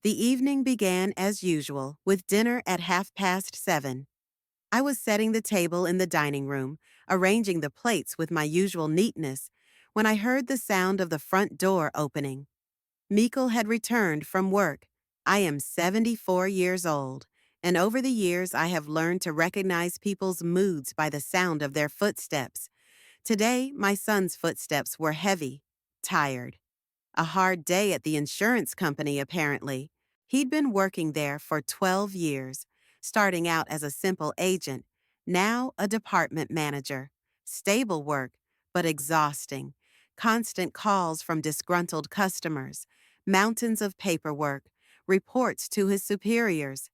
The evening began as usual with dinner at 7:30. I was setting the table in the dining room, arranging the plates with my usual neatness, when I heard the sound of the front door opening. Mikkel had returned from work. I am 74 years old, and over the years I have learned to recognize people's moods by the sound of their footsteps. Today, my son's footsteps were heavy, tired. A hard day at the insurance company, apparently. He'd been working there for 12 years, starting out as a simple agent, now a department manager. Stable work, but exhausting. Constant calls from disgruntled customers, mountains of paperwork, reports to his superiors.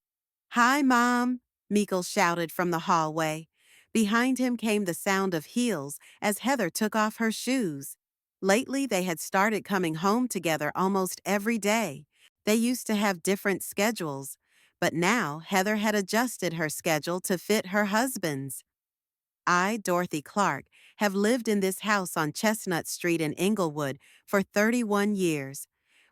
"Hi, Mom," Meekle shouted from the hallway. Behind him came the sound of heels as Heather took off her shoes. Lately, they had started coming home together almost every day. They used to have different schedules, but now Heather had adjusted her schedule to fit her husband's. I, Dorothy Clark, have lived in this house on Chestnut Street in Inglewood for 31 years.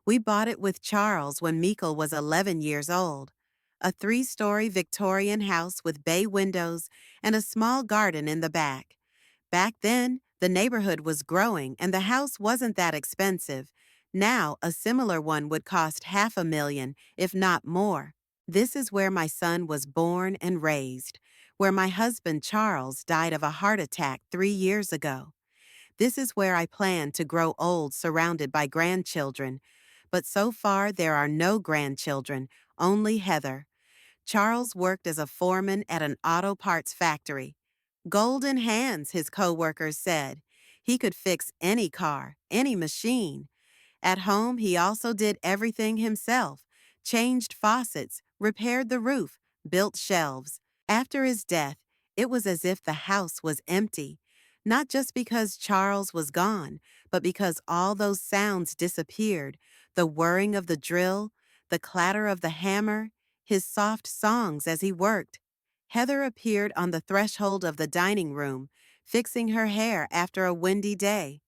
We bought it with Charles when Meekle was 11 years old. A 3-story Victorian house with bay windows and a small garden in the back. Back then, the neighborhood was growing and the house wasn't that expensive. Now, a similar one would cost $500,000, if not more. This is where my son was born and raised, where my husband Charles died of a heart attack 3 years ago. This is where I plan to grow old surrounded by grandchildren. But so far, there are no grandchildren, only Heather. Charles worked as a foreman at an auto parts factory. Golden hands, his co-workers said. He could fix any car, any machine. At home, he also did everything himself, changed faucets, repaired the roof, built shelves. After his death, it was as if the house was empty, not just because Charles was gone, but because all those sounds disappeared, the whirring of the drill, the clatter of the hammer, his soft songs as he worked. Heather appeared on the threshold of the dining room, fixing her hair after a windy day.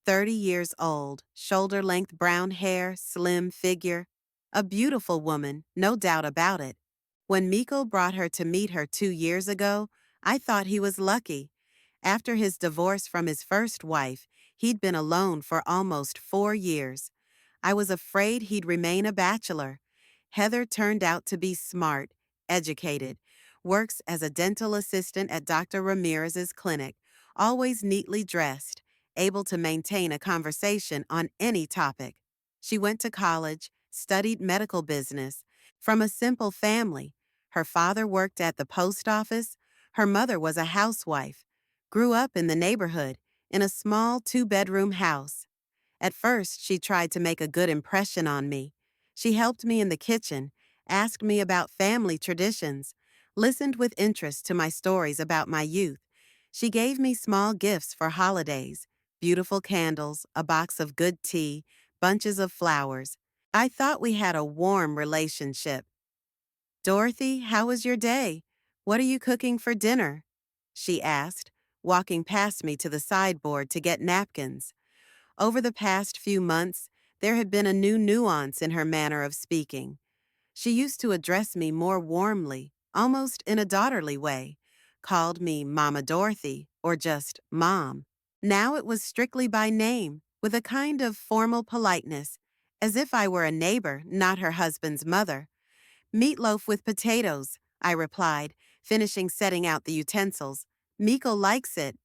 30 years old, shoulder-length brown hair, slim figure. A beautiful woman, no doubt about it. When Mikkel brought her to meet her 2 years ago, I thought he was lucky. After his divorce from his first wife, he'd been alone for almost 4 years. I was afraid he'd remain a bachelor. Heather turned out to be smart, educated, works as a dental assistant at Dr. Ramirez's clinic, always neatly dressed, able to maintain a conversation on any topic. She went to college, studied medical business, from a simple family. Her father worked at the post office, her mother was a housewife, grew up in the neighborhood, in a small 2-bedroom house. At first, she tried to make a good impression on me. She helped me in the kitchen, asked me about family traditions, listened with interest to my stories about my youth. She gave me small gifts for holidays, beautiful candles, a box of good tea, bunches of flowers. I thought we had a warm relationship. "Dorothy, how was your day? What are you cooking for dinner?" she asked, walking past me to the sideboard to get napkins. Over the past few months, there had been a new nuance in her manner of speaking. She used to address me more warmly, almost in a daughterly way, called me Mama Dorothy or just Mom. Now it was strictly by name, with a kind of formal politeness, as if I were a neighbor, not her husband's mother. "Meatloaf with potatoes," I replied, finishing setting out the utensils. "Miko likes it."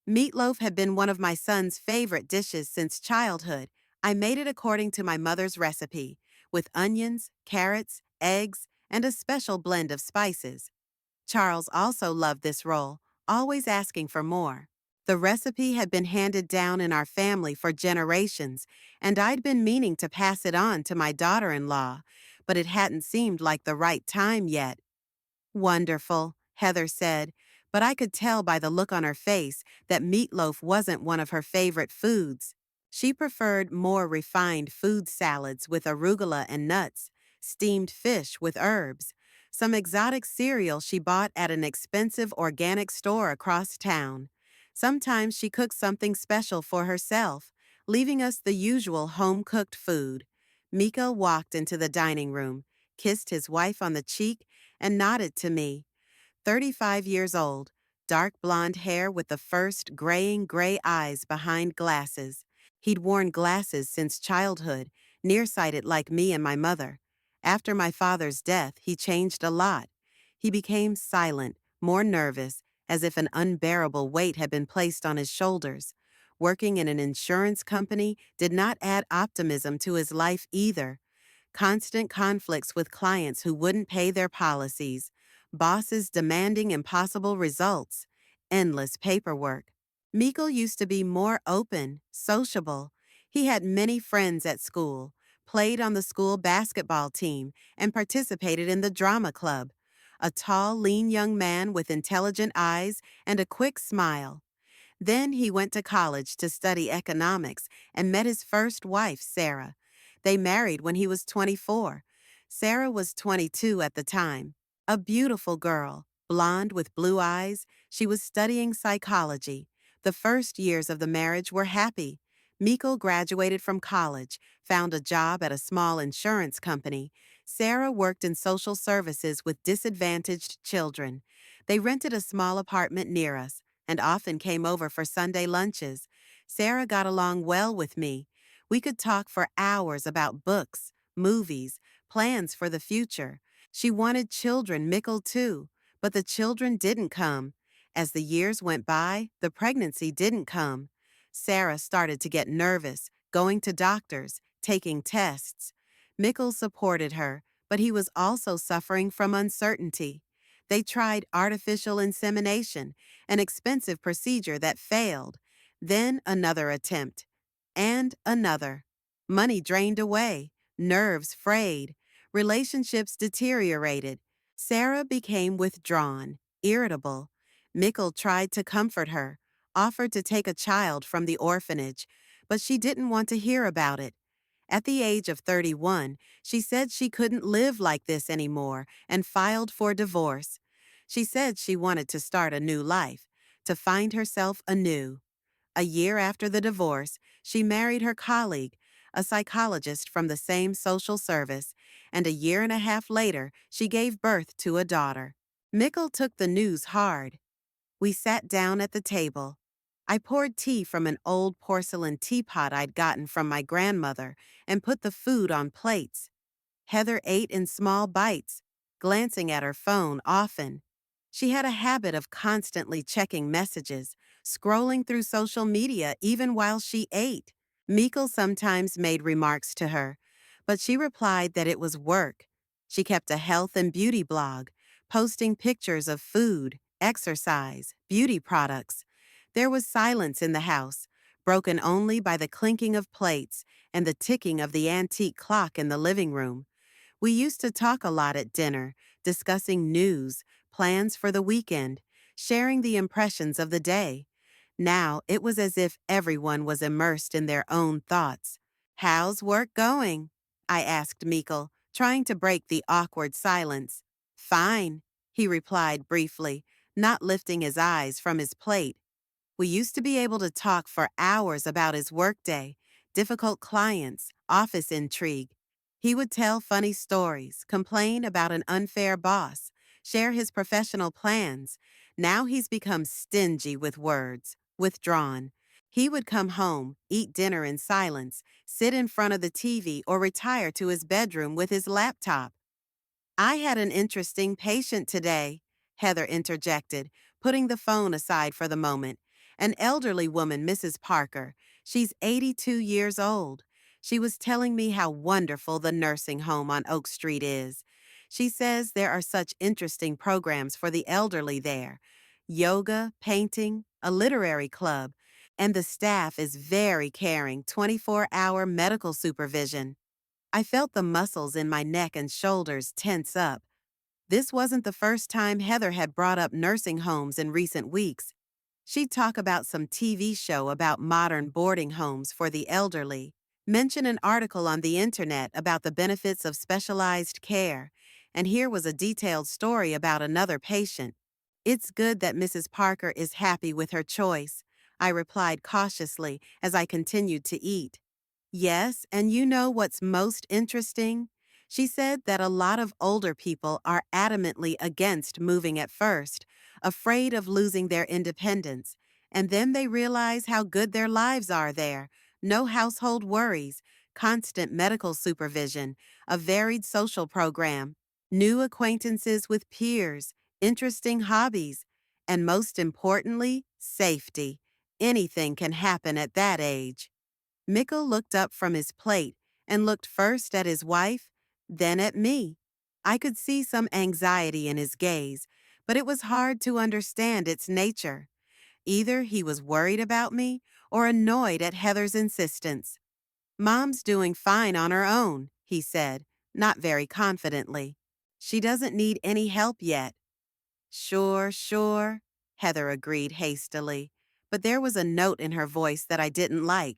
Meatloaf had been one of my son's favorite dishes since childhood. I made it according to my mother's recipe, with onions, carrots, eggs, and a special blend of spices. Charles also loved this roll, always asking for more. The recipe had been handed down in our family for generations, and I'd been meaning to pass it on to my daughter-in-law, but it hadn't seemed like the right time yet. "Wonderful," Heather said, but I could tell by the look on her face that meatloaf wasn't one of her favorite foods. She preferred more refined food salads with arugula and nuts, steamed fish with herbs, some exotic cereal she bought at an expensive organic store across town. Sometimes she cooked something special for herself, leaving us the usual home-cooked food. Miko walked into the dining room, kissed his wife on the cheek, and nodded to me. 35 years old, dark blonde hair with the first graying gray eyes behind glasses. He'd worn glasses since childhood, nearsighted like me and my mother. After my father's death, he changed a lot. He became silent, more nervous, as if an unbearable weight had been placed on his shoulders. Working in an insurance company did not add optimism to his life either. Constant conflicts with clients who wouldn't pay their policies, bosses demanding impossible results, endless paperwork. Mikkel used to be more open, sociable. He had many friends at school, played on the school basketball team, and participated in the drama club. A tall, lean young man with intelligent eyes and a quick smile. Then he went to college to study economics and met his first wife, Sarah. They married when he was 24. Sarah was 22 at the time. A beautiful girl, blonde with blue eyes, she was studying psychology. The first years of the marriage were happy. Mikkel graduated from college, found a job at a small insurance company. Sarah worked in social services with disadvantaged children. They rented a small apartment near us and often came over for Sunday lunches. Sarah got along well with me. We could talk for hours about books, movies, plans for the future. She wanted children, Mikkel too, but the children didn't come. As the years went by, the pregnancy didn't come. Sarah started to get nervous, going to doctors, taking tests. Mikkel supported her, but he was also suffering from uncertainty. They tried artificial insemination, an expensive procedure that failed. Then another attempt. And another. Money drained away. Nerves frayed. Relationships deteriorated. Sarah became withdrawn, irritable. Mikkel tried to comfort her, offered to take a child from the orphanage, but she didn't want to hear about it. At the age of 31, she said she couldn't live like this anymore and filed for divorce. She said she wanted to start a new life, to find herself anew. A year after the divorce, she married her colleague, a psychologist from the same social service, and a year and a half later, she gave birth to a daughter. Mikkel took the news hard. We sat down at the table. I poured tea from an old porcelain teapot I'd gotten from my grandmother and put the food on plates. Heather ate in small bites, glancing at her phone often. She had a habit of constantly checking messages, scrolling through social media even while she ate. Mikkel sometimes made remarks to her, but she replied that it was work. She kept a health and beauty blog, posting pictures of food, exercise, beauty products. There was silence in the house, broken only by the clinking of plates and the ticking of the antique clock in the living room. We used to talk a lot at dinner, discussing news, plans for the weekend, sharing the impressions of the day. Now it was as if everyone was immersed in their own thoughts. "How's work going?" I asked Mikkel, trying to break the awkward silence. "Fine," he replied briefly, not lifting his eyes from his plate. We used to be able to talk for hours about his workday, difficult clients, office intrigue. He would tell funny stories, complain about an unfair boss, share his professional plans. Now he's become stingy with words, withdrawn. He would come home, eat dinner in silence, sit in front of the TV, or retire to his bedroom with his laptop. "I had an interesting patient today," Heather interjected, putting the phone aside for the moment. "An elderly woman, Mrs. Parker. She's 82 years old. She was telling me how wonderful the nursing home on Oak Street is. She says there are such interesting programs for the elderly there. Yoga, painting, a literary club, and the staff is very caring, 24-hour medical supervision." I felt the muscles in my neck and shoulders tense up. This wasn't the first time Heather had brought up nursing homes in recent weeks. She'd talk about some TV show about modern boarding homes for the elderly, mention an article on the internet about the benefits of specialized care, and here was a detailed story about another patient. "It's good that Mrs. Parker is happy with her choice," I replied cautiously as I continued to eat. Yes, and you know what's most interesting? She said that a lot of older people are adamantly against moving at first, afraid of losing their independence, and then they realize how good their lives are there. No household worries, constant medical supervision, a varied social program, new acquaintances with peers, interesting hobbies, and most importantly, safety. Anything can happen at that age. Mikkel looked up from his plate and looked first at his wife, then at me. I could see some anxiety in his gaze, but it was hard to understand its nature. Either he was worried about me or annoyed at Heather's insistence. Mom's doing fine on her own, he said, not very confidently. She doesn't need any help yet. Sure, sure, Heather agreed hastily, but there was a note in her voice that I didn't like.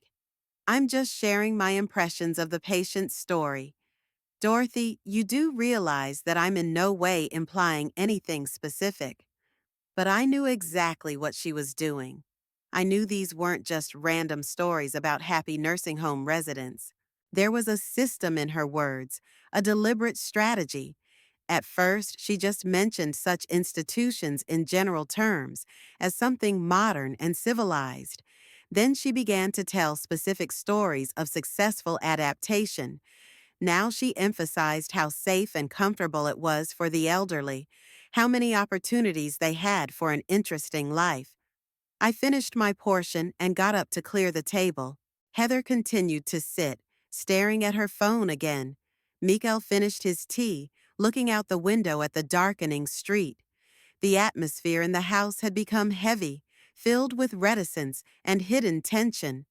I'm just sharing my impressions of the patient's story. Dorothy, you do realize that I'm in no way implying anything specific. But I knew exactly what she was doing. I knew these weren't just random stories about happy nursing home residents. There was a system in her words, a deliberate strategy. At first, she just mentioned such institutions in general terms, as something modern and civilized. Then she began to tell specific stories of successful adaptation. Now she emphasized how safe and comfortable it was for the elderly, how many opportunities they had for an interesting life. I finished my portion and got up to clear the table. Heather continued to sit, staring at her phone again. Mikael finished his tea, looking out the window at the darkening street. The atmosphere in the house had become heavy, filled with reticence and hidden tension.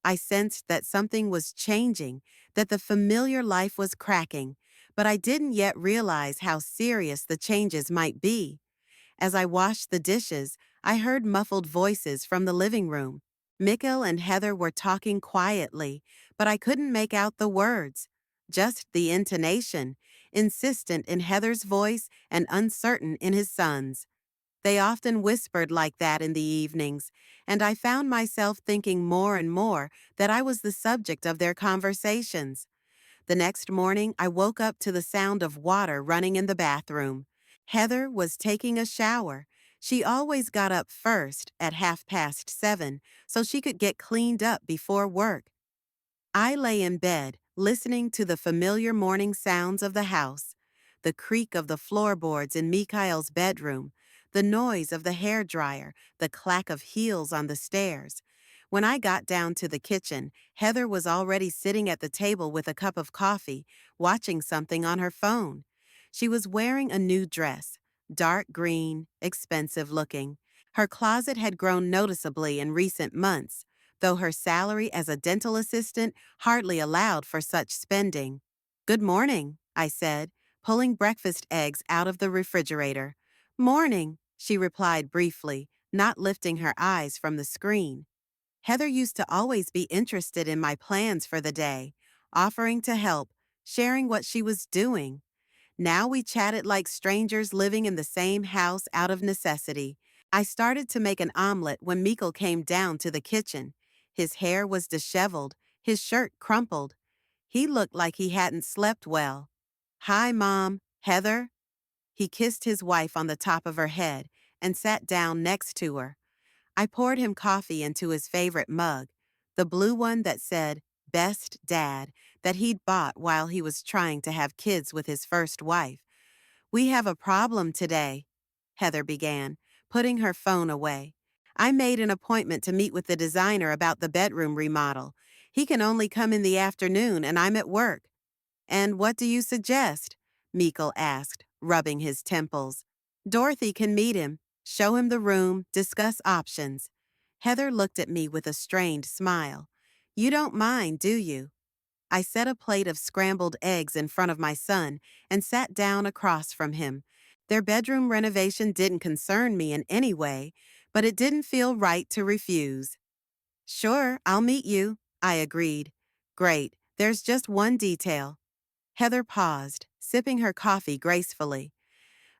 I sensed that something was changing, that the familiar life was cracking, but I didn't yet realize how serious the changes might be. As I washed the dishes, I heard muffled voices from the living room. Mikkel and Heather were talking quietly, but I couldn't make out the words. Just the intonation, insistent in Heather's voice and uncertain in his son's. They often whispered like that in the evenings, and I found myself thinking more and more that I was the subject of their conversations. The next morning, I woke up to the sound of water running in the bathroom. Heather was taking a shower. She always got up first at 7:30 so she could get cleaned up before work. I lay in bed, listening to the familiar morning sounds of the house, the creak of the floorboards in Mikhail's bedroom, the noise of the hairdryer, the clack of heels on the stairs. When I got down to the kitchen, Heather was already sitting at the table with a cup of coffee, watching something on her phone. She was wearing a new dress, dark green, expensive looking. Her closet had grown noticeably in recent months, though her salary as a dental assistant hardly allowed for such spending. "Good morning," I said, pulling breakfast eggs out of the refrigerator. "Morning," she replied briefly, not lifting her eyes from the screen. Heather used to always be interested in my plans for the day, offering to help, sharing what she was doing. Now we chatted like strangers living in the same house out of necessity. I started to make an omelet when Mikkel came down to the kitchen. His hair was disheveled, his shirt crumpled. He looked like he hadn't slept well. "Hi, Mom. Heather?" He kissed his wife on the top of her head and sat down next to her. I poured him coffee into his favorite mug, the blue one that said, "Best Dad," that he'd bought while he was trying to have kids with his first wife. "We have a problem today," Heather began, putting her phone away. "I made an appointment to meet with the designer about the bedroom remodel. He can only come in the afternoon and I'm at work." "And what do you suggest?" Mikkel asked, rubbing his temples. "Dorothy can meet him, show him the room, discuss options." Heather looked at me with a strained smile. "You don't mind, do you?" I set a plate of scrambled eggs in front of my son and sat down across from him. Their bedroom renovation didn't concern me in any way, but it didn't feel right to refuse. "Sure, I'll meet you," I agreed. "Great, there's just one detail." Heather paused, sipping her coffee gracefully.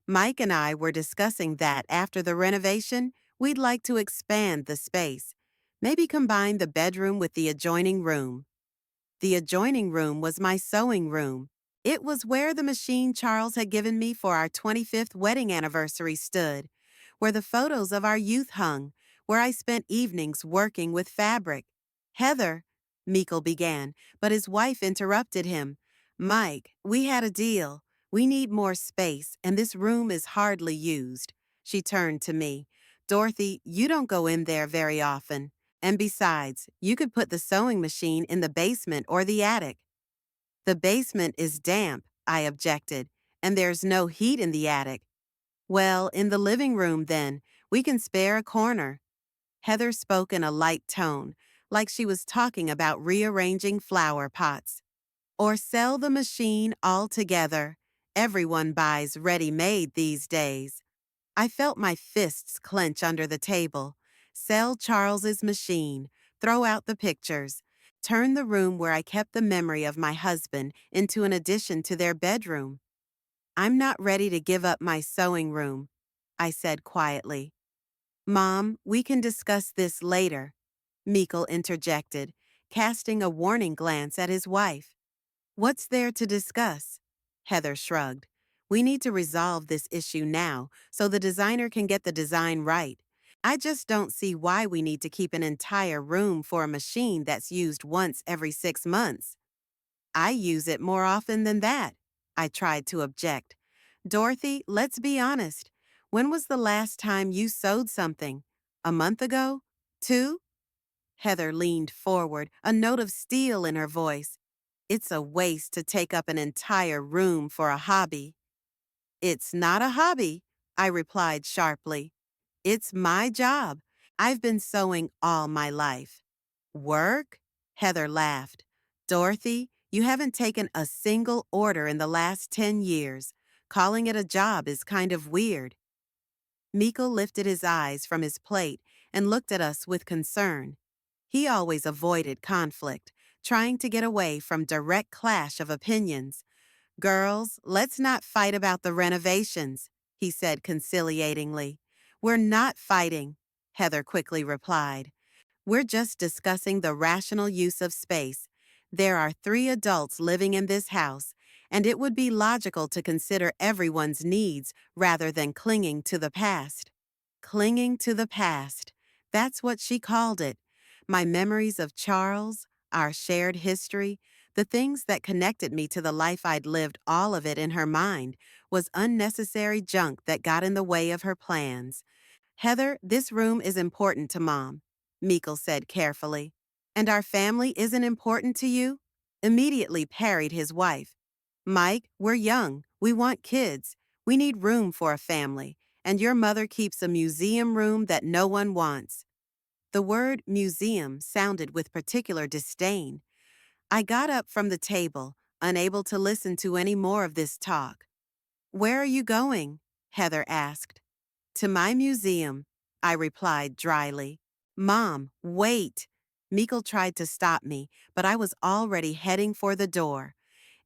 "Mike and I were discussing that after the renovation, we'd like to expand the space. Maybe combine the bedroom with the adjoining room." The adjoining room was my sewing room. It was where the machine Charles had given me for our 25th wedding anniversary stood, where the photos of our youth hung, where I spent evenings working with fabric. Heather, Meikle began, but his wife interrupted him. Mike, we had a deal. We need more space, and this room is hardly used. She turned to me. Dorothy, you don't go in there very often. And besides, you could put the sewing machine in the basement or the attic. The basement is damp, I objected, and there's no heat in the attic. Well, in the living room then, we can spare a corner. Heather spoke in a light tone, like she was talking about rearranging flower pots. Or sell the machine altogether. Everyone buys ready-made these days. I felt my fists clench under the table. Sell Charles's machine, throw out the pictures, turn the room where I kept the memory of my husband into an addition to their bedroom. I'm not ready to give up my sewing room, I said quietly. Mom, we can discuss this later, Meikle interjected, casting a warning glance at his wife. What's there to discuss? Heather shrugged. We need to resolve this issue now so the designer can get the design right. I just don't see why we need to keep an entire room for a machine that's used once every 6 months. I use it more often than that, I tried to object. Dorothy, let's be honest. When was the last time you sewed something? A month ago? 2? Heather leaned forward, a note of steel in her voice. It's a waste to take up an entire room for a hobby. It's not a hobby, I replied sharply. It's my job. I've been sewing all my life. Work? Heather laughed. Dorothy, you haven't taken a single order in the last 10 years. Calling it a job is kind of weird. Meikle lifted his eyes from his plate and looked at us with concern. He always avoided conflict, trying to get away from direct clash of opinions. Girls, let's not fight about the renovations, he said conciliatingly. We're not fighting, Heather quickly replied. We're just discussing the rational use of space. There are 3 adults living in this house, and it would be logical to consider everyone's needs rather than clinging to the past. Clinging to the past. That's what she called it. My memories of Charles, our shared history, the things that connected me to the life I'd lived, all of it in her mind, was unnecessary junk that got in the way of her plans. Heather, this room is important to Mom, Meikle said carefully. And our family isn't important to you? Immediately parried his wife. Mike, we're young. We want kids. We need room for a family. And your mother keeps a museum room that no one wants. The word museum sounded with particular disdain. I got up from the table, unable to listen to any more of this talk. Where are you going? Heather asked. To my museum, I replied dryly. Mom, wait. Meikle tried to stop me, but I was already heading for the door.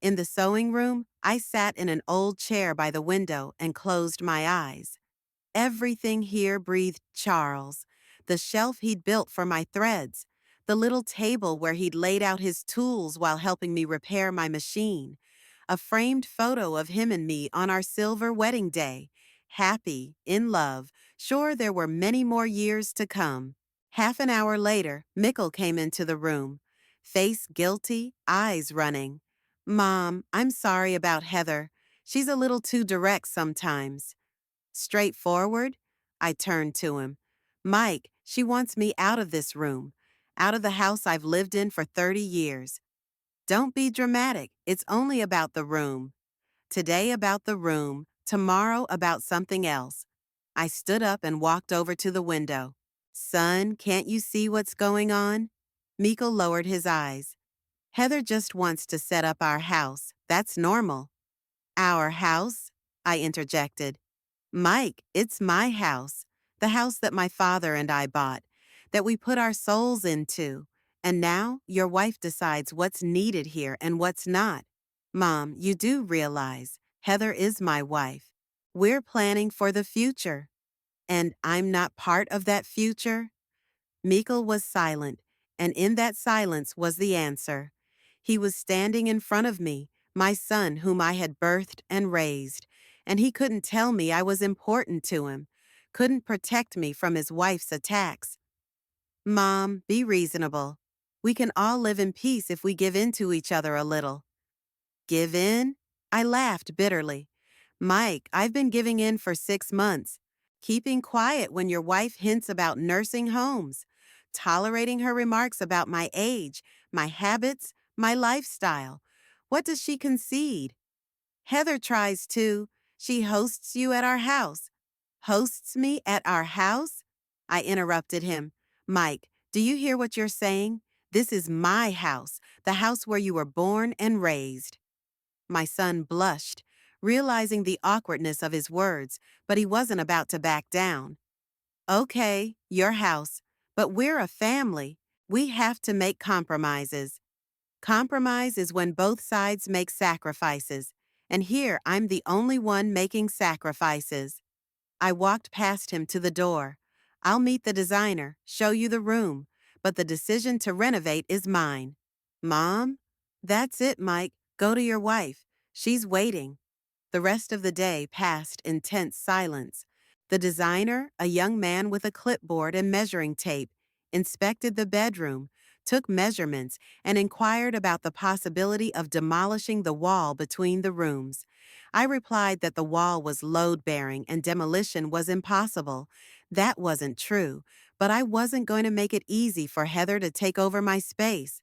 In the sewing room, I sat in an old chair by the window and closed my eyes. Everything here breathed Charles. The shelf he'd built for my threads, the little table where he'd laid out his tools while helping me repair my machine, a framed photo of him and me on our silver wedding day, happy, in love, sure there were many more years to come. Half an hour later, Meikle came into the room, face guilty, eyes running. Mom, I'm sorry about Heather. She's a little too direct sometimes. Straightforward? I turned to him. Mike, she wants me out of this room, out of the house I've lived in for 30 years. Don't be dramatic. It's only about the room. Today about the room, tomorrow about something else. I stood up and walked over to the window. Son, can't you see what's going on? Meikle lowered his eyes. Heather just wants to set up our house. That's normal. Our house? I interjected. Mike, it's my house. The house that my father and I bought, that we put our souls into. And now your wife decides what's needed here and what's not. Mom, you do realize Heather is my wife. We're planning for the future. And I'm not part of that future? Meikle was silent, and in that silence was the answer. He was standing in front of me, my son whom I had birthed and raised, and he couldn't tell me I was important to him, couldn't protect me from his wife's attacks. Mom, be reasonable. We can all live in peace if we give in to each other a little. Give in? I laughed bitterly. Mike, I've been giving in for 6 months. Keeping quiet when your wife hints about nursing homes. Tolerating her remarks about my age, my habits, my lifestyle. What does she concede? Heather tries too. She hosts you at our house. Hosts me at our house? I interrupted him. Mike, do you hear what you're saying? This is my house, the house where you were born and raised. My son blushed, realizing the awkwardness of his words, but he wasn't about to back down. Okay, your house, but we're a family. We have to make compromises. Compromise is when both sides make sacrifices, and here I'm the only one making sacrifices. I walked past him to the door. I'll meet the designer, show you the room, but the decision to renovate is mine. Mom? That's it, Mike. Go to your wife. She's waiting. The rest of the day passed in tense silence. The designer, a young man with a clipboard and measuring tape, inspected the bedroom, took measurements, and inquired about the possibility of demolishing the wall between the rooms. I replied that the wall was load-bearing and demolition was impossible. That wasn't true, but I wasn't going to make it easy for Heather to take over my space.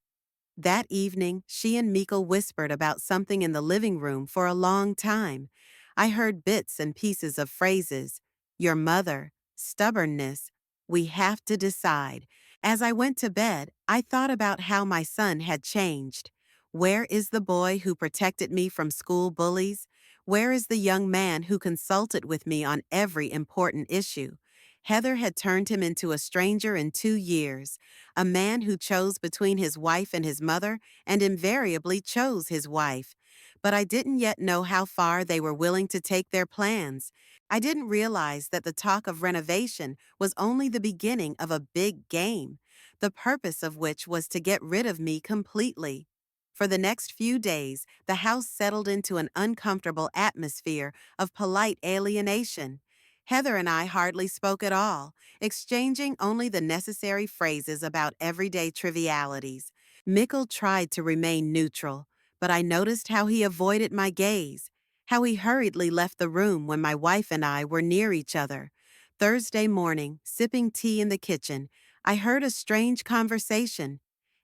That evening, she and Mikkel whispered about something in the living room for a long time. I heard bits and pieces of phrases. Your mother, stubbornness, we have to decide. As I went to bed, I thought about how my son had changed. Where is the boy who protected me from school bullies? Where is the young man who consulted with me on every important issue? Heather had turned him into a stranger in 2 years. A man who chose between his wife and his mother and invariably chose his wife. But I didn't yet know how far they were willing to take their plans. I didn't realize that the talk of renovation was only the beginning of a big game, the purpose of which was to get rid of me completely. For the next few days, the house settled into an uncomfortable atmosphere of polite alienation. Heather and I hardly spoke at all, exchanging only the necessary phrases about everyday trivialities. Mikkel tried to remain neutral, but I noticed how he avoided my gaze, how he hurriedly left the room when my wife and I were near each other. Thursday morning, sipping tea in the kitchen, I heard a strange conversation.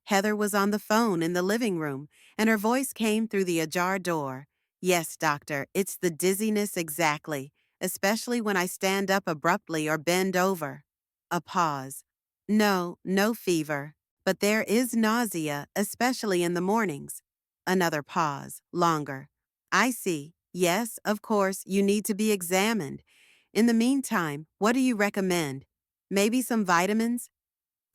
Heather was on the phone in the living room, and her voice came through the ajar door. Yes, doctor, it's the dizziness exactly, especially when I stand up abruptly or bend over. A pause. No, no fever, but there is nausea, especially in the mornings. Another pause, longer. I see. Yes, of course, you need to be examined. In the meantime, what do you recommend? Maybe some vitamins?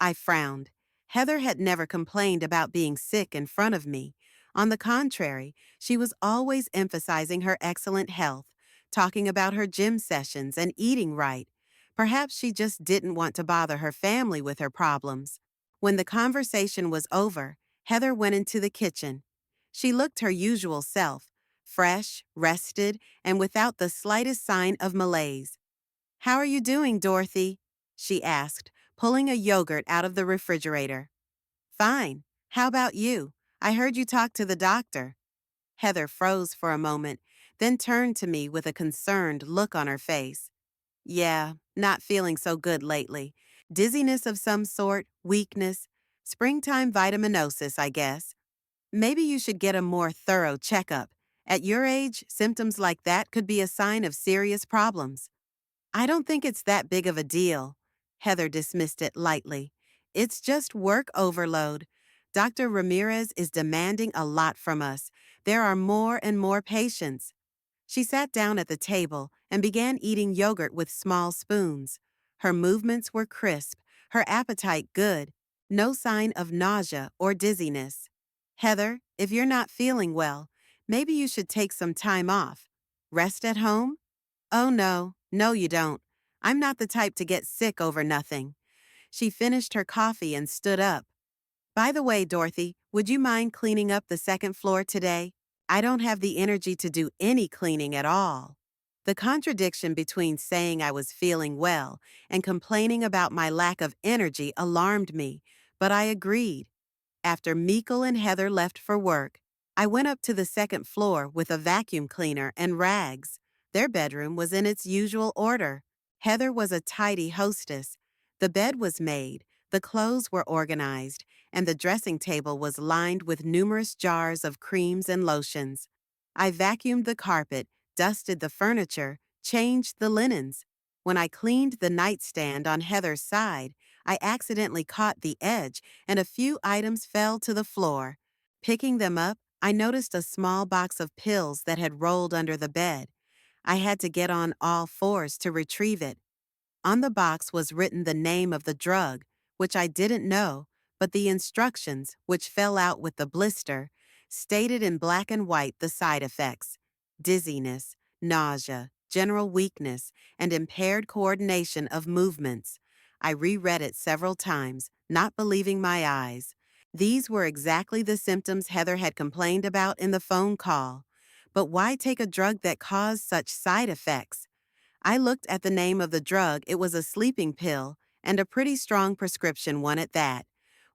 I frowned. Heather had never complained about being sick in front of me. On the contrary, she was always emphasizing her excellent health, talking about her gym sessions and eating right. Perhaps she just didn't want to bother her family with her problems. When the conversation was over, Heather went into the kitchen. She looked her usual self, fresh, rested, and without the slightest sign of malaise. How are you doing, Dorothy? She asked, pulling a yogurt out of the refrigerator. Fine. How about you? I heard you talk to the doctor. Heather froze for a moment, then turned to me with a concerned look on her face. Yeah, not feeling so good lately. Dizziness of some sort, weakness, springtime vitaminosis, I guess. Maybe you should get a more thorough checkup. At your age, symptoms like that could be a sign of serious problems. I don't think it's that big of a deal. Heather dismissed it lightly. It's just work overload. Dr. Ramirez is demanding a lot from us. There are more and more patients. She sat down at the table and began eating yogurt with small spoons. Her movements were crisp, her appetite good, no sign of nausea or dizziness. Heather, if you're not feeling well, maybe you should take some time off. Rest at home? Oh no, no you don't. I'm not the type to get sick over nothing. She finished her coffee and stood up. By the way, Dorothy, Would you mind cleaning up the second floor today? I don't have the energy to do any cleaning at all. The contradiction between saying I was feeling well and complaining about my lack of energy alarmed me, but I agreed. After Meekle and Heather left for work, I went up to the second floor with a vacuum cleaner and rags. Their bedroom was in its usual order. Heather was a tidy hostess. The bed was made, the clothes were organized, and the dressing table was lined with numerous jars of creams and lotions. I vacuumed the carpet, dusted the furniture, changed the linens. When I cleaned the nightstand on Heather's side, I accidentally caught the edge and a few items fell to the floor. Picking them up, I noticed a small box of pills that had rolled under the bed. I had to get on all fours to retrieve it. On the box was written the name of the drug, which I didn't know, but the instructions, which fell out with the blister, stated in black and white the side effects: dizziness, nausea, general weakness, and impaired coordination of movements. I reread it several times, not believing my eyes. These were exactly the symptoms Heather had complained about in the phone call. But why take a drug that caused such side effects? I looked at the name of the drug. It was a sleeping pill, and a pretty strong prescription one at that.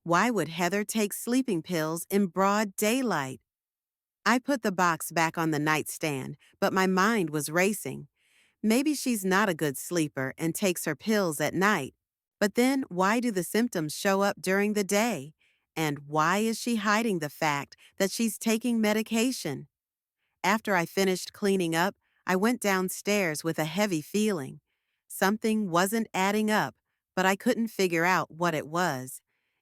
Why would Heather take sleeping pills in broad daylight? I put the box back on the nightstand, but my mind was racing. Maybe she's not a good sleeper and takes her pills at night. But then, why do the symptoms show up during the day? And why is she hiding the fact that she's taking medication? After I finished cleaning up, I went downstairs with a heavy feeling. Something wasn't adding up, but I couldn't figure out what it was.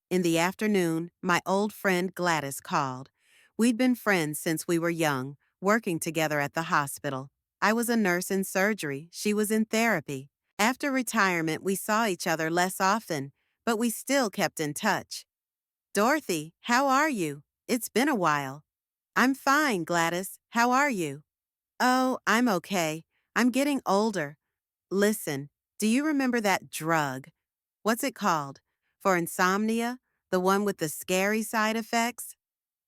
In the afternoon, my old friend Gladys called. We'd been friends since we were young, working together at the hospital. I was a nurse in surgery, she was in therapy. After retirement, we saw each other less often, but we still kept in touch. Dorothy, how are you? It's been a while. I'm fine, Gladys. How are you? Oh, I'm okay. I'm getting older. Listen, do you remember that drug? What's it called? For insomnia? The one with the scary side effects?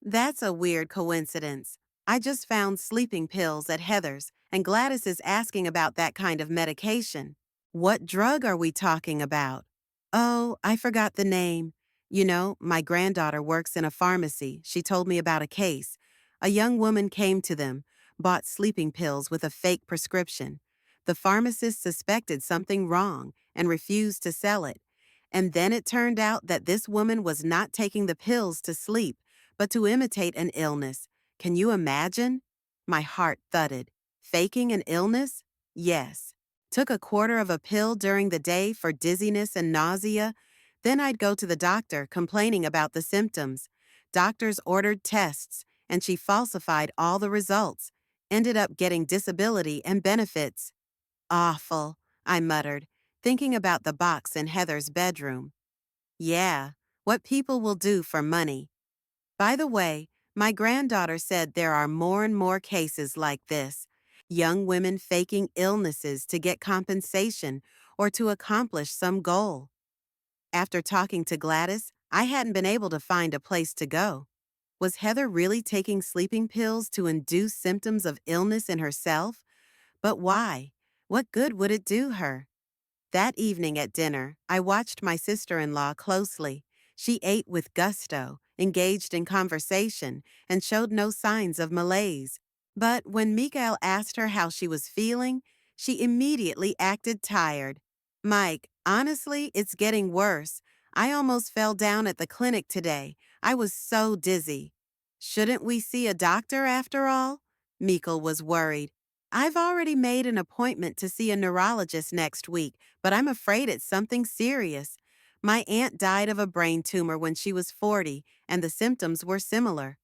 That's a weird coincidence. I just found sleeping pills at Heather's, and Gladys is asking about that kind of medication. What drug are we talking about? Oh, I forgot the name. You know, my granddaughter works in a pharmacy. She told me about a case. A young woman came to them, bought sleeping pills with a fake prescription. The pharmacist suspected something wrong and refused to sell it. And then it turned out that this woman was not taking the pills to sleep, but to imitate an illness. Can you imagine? My heart thudded. Faking an illness? Yes. Took a quarter of a pill during the day for dizziness and nausea. Then I'd go to the doctor complaining about the symptoms. Doctors ordered tests, and she falsified all the results. Ended up getting disability and benefits. Awful, I muttered, thinking about the box in Heather's bedroom. Yeah, what people will do for money. By the way, my granddaughter said there are more and more cases like this. Young women faking illnesses to get compensation or to accomplish some goal. After talking to Gladys, I hadn't been able to find a place to go. Was Heather really taking sleeping pills to induce symptoms of illness in herself? But why? What good would it do her? That evening at dinner, I watched my sister-in-law closely. She ate with gusto, engaged in conversation, and showed no signs of malaise. But when Mikael asked her how she was feeling, she immediately acted tired. Mike, honestly, it's getting worse. I almost fell down at the clinic today. I was so dizzy. Shouldn't we see a doctor after all? Mikkel was worried. I've already made an appointment to see a neurologist next week, but I'm afraid it's something serious. My aunt died of a brain tumor when she was 40, and the symptoms were similar.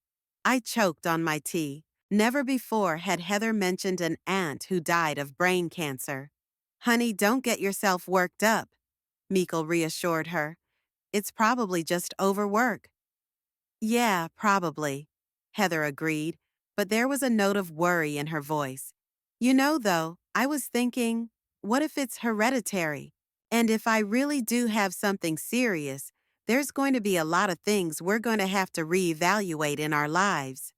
I choked on my tea. Never before had Heather mentioned an aunt who died of brain cancer. Honey, don't get yourself worked up, Mikkel reassured her. It's probably just overwork. Yeah, probably, Heather agreed, but there was a note of worry in her voice. You know, though, I was thinking, what if it's hereditary? And if I really do have something serious, There's going to be a lot of things we're going to have to reevaluate in our lives.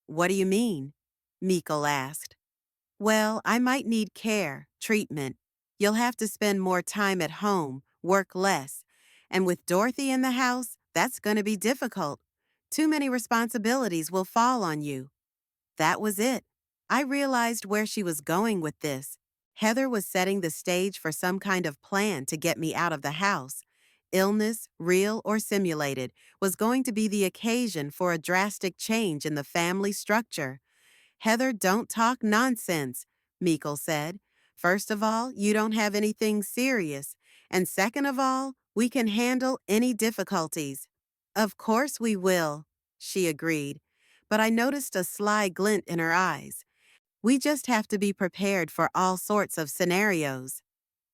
What do you mean? Mikkel asked. Well, I might need care, treatment. You'll have to spend more time at home, work less. And with Dorothy in the house, that's going to be difficult. Too many responsibilities will fall on you. That was it. I realized where she was going with this. Heather was setting the stage for some kind of plan to get me out of the house. Illness, real or simulated, was going to be the occasion for a drastic change in the family structure. Heather, don't talk nonsense, Meikle said. First of all, you don't have anything serious. And second of all, we can handle any difficulties. Of course we will, she agreed. But I noticed a sly glint in her eyes. We just have to be prepared for all sorts of scenarios.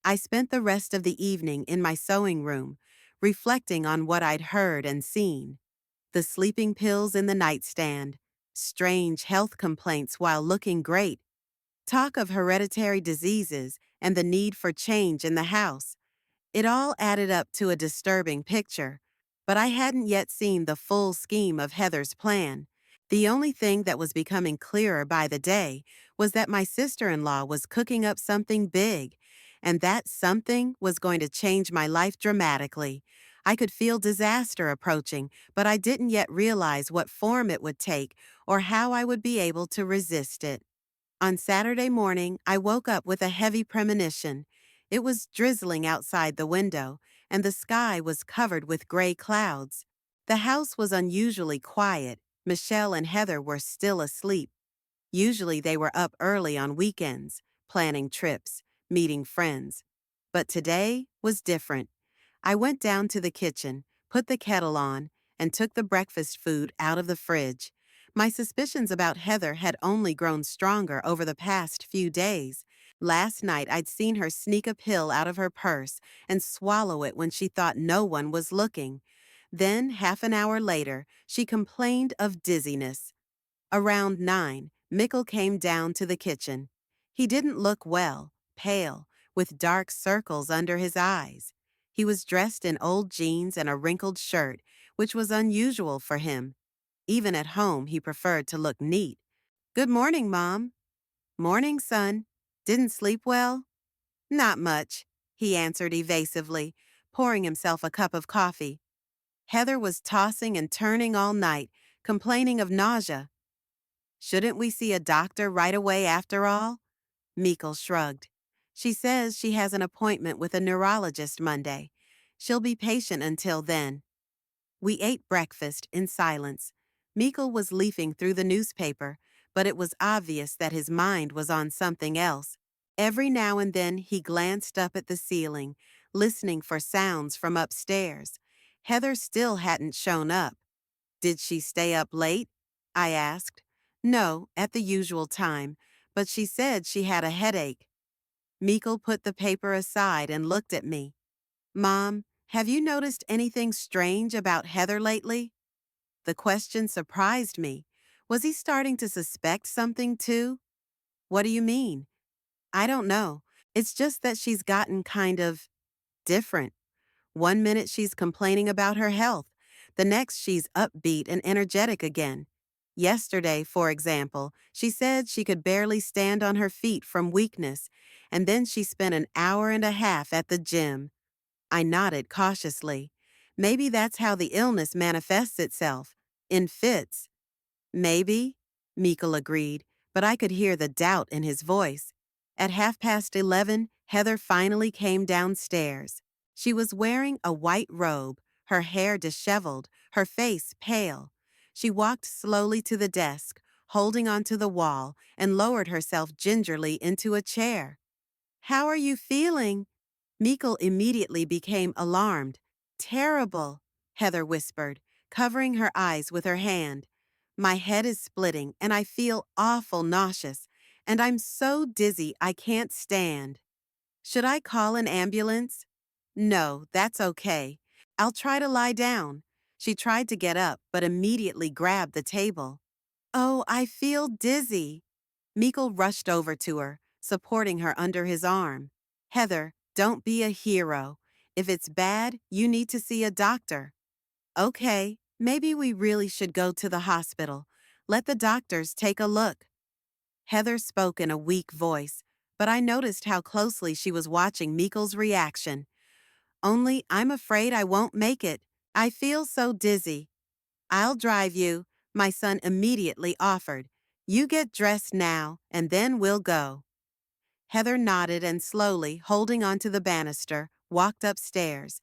I spent the rest of the evening in my sewing room, reflecting on what I'd heard and seen. The sleeping pills in the nightstand, strange health complaints while looking great, talk of hereditary diseases and the need for change in the house. It all added up to a disturbing picture, but I hadn't yet seen the full scheme of Heather's plan. The only thing that was becoming clearer by the day was that my sister-in-law was cooking up something big, and that something was going to change my life dramatically. I could feel disaster approaching, but I didn't yet realize what form it would take or how I would be able to resist it. On Saturday morning, I woke up with a heavy premonition. It was drizzling outside the window, and the sky was covered with gray clouds. The house was unusually quiet. Michelle and Heather were still asleep. Usually they were up early on weekends, planning trips, meeting friends. But today was different. I went down to the kitchen, put the kettle on, and took the breakfast food out of the fridge. My suspicions about Heather had only grown stronger over the past few days. Last night I'd seen her sneak a pill out of her purse and swallow it when she thought no one was looking. Then, half an hour later, she complained of dizziness. Around 9, Mikkel came down to the kitchen. He didn't look well, pale, with dark circles under his eyes. He was dressed in old jeans and a wrinkled shirt, which was unusual for him. Even at home, he preferred to look neat. Good morning, Mom. Morning, son. Didn't sleep well? Not much, he answered evasively, pouring himself a cup of coffee. Heather was tossing and turning all night, complaining of nausea. Shouldn't we see a doctor right away after all? Meikle shrugged. She says she has an appointment with a neurologist Monday. She'll be patient until then. We ate breakfast in silence. Meikle was leafing through the newspaper, but it was obvious that his mind was on something else. Every now and then he glanced up at the ceiling, listening for sounds from upstairs. Heather still hadn't shown up. Did she stay up late? I asked. No, at the usual time, but she said she had a headache. Meikle put the paper aside and looked at me. Mom, have you noticed anything strange about Heather lately? The question surprised me. Was he starting to suspect something too? What do you mean? I don't know. It's just that she's gotten kind of different. One minute she's complaining about her health. The next she's upbeat and energetic again. Yesterday, for example, she said she could barely stand on her feet from weakness, and then she spent an hour and a half at the gym. I nodded cautiously. Maybe that's how the illness manifests itself, in fits. Maybe, Meikle agreed, but I could hear the doubt in his voice. At 11:30, Heather finally came downstairs. She was wearing a white robe, her hair disheveled, her face pale. She walked slowly to the desk, holding onto the wall, and lowered herself gingerly into a chair. How are you feeling? Meikle immediately became alarmed. Terrible, Heather whispered, covering her eyes with her hand. My head is splitting and I feel awful nauseous, and I'm so dizzy I can't stand. Should I call an ambulance? No, that's okay. I'll try to lie down. She tried to get up, but immediately grabbed the table. Oh, I feel dizzy. Meikle rushed over to her, supporting her under his arm. Heather, don't be a hero. If it's bad, you need to see a doctor. Okay, maybe we really should go to the hospital. Let the doctors take a look. Heather spoke in a weak voice, but I noticed how closely she was watching Meekle's reaction. Only I'm afraid I won't make it. I feel so dizzy. I'll drive you, my son immediately offered. You get dressed now, and then we'll go. Heather nodded and slowly, holding onto the banister, walked upstairs.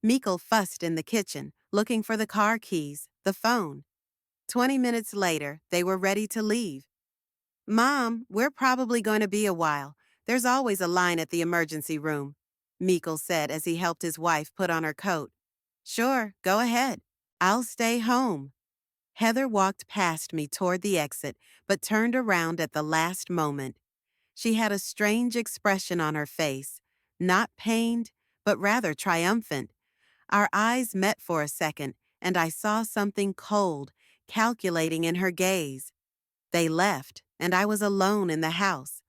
Meekle fussed in the kitchen, looking for the car keys, the phone. 20 minutes later, they were ready to leave. Mom, we're probably going to be a while. There's always a line at the emergency room, Meekle said as he helped his wife put on her coat. Sure, go ahead. I'll stay home. Heather walked past me toward the exit, but turned around at the last moment. She had a strange expression on her face, not pained, but rather triumphant. Our eyes met for a second, and I saw something cold, calculating in her gaze. They left, and I was alone in the house.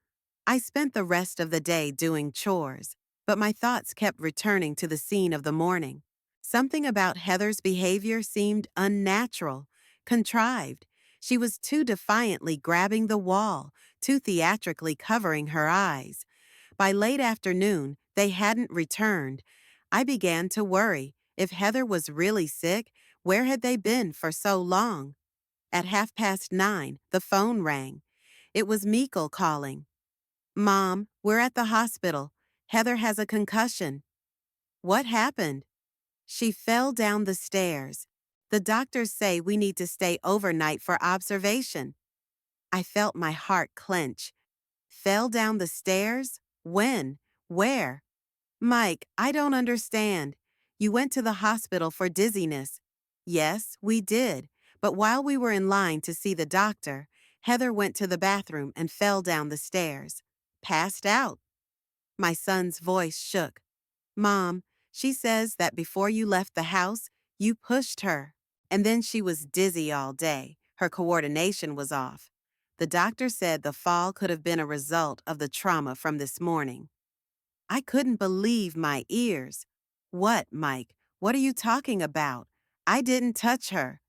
I spent the rest of the day doing chores, but my thoughts kept returning to the scene of the morning. Something about Heather's behavior seemed unnatural, contrived. She was too defiantly grabbing the wall, too theatrically covering her eyes. By late afternoon, they hadn't returned. I began to worry. If Heather was really sick, where had they been for so long? At 9:30, the phone rang. It was Meekle calling. Mom, we're at the hospital. Heather has a concussion. What happened? She fell down the stairs. The doctors say we need to stay overnight for observation. I felt my heart clench. Fell down the stairs? When? Where? Mike, I don't understand. You went to the hospital for dizziness. Yes, we did. But while we were in line to see the doctor, Heather went to the bathroom and fell down the stairs. Passed out. My son's voice shook. Mom, she says that before you left the house, you pushed her. And then she was dizzy all day. Her coordination was off. The doctor said the fall could have been a result of the trauma from this morning. I couldn't believe my ears. What, Mike? What are you talking about? I didn't touch her.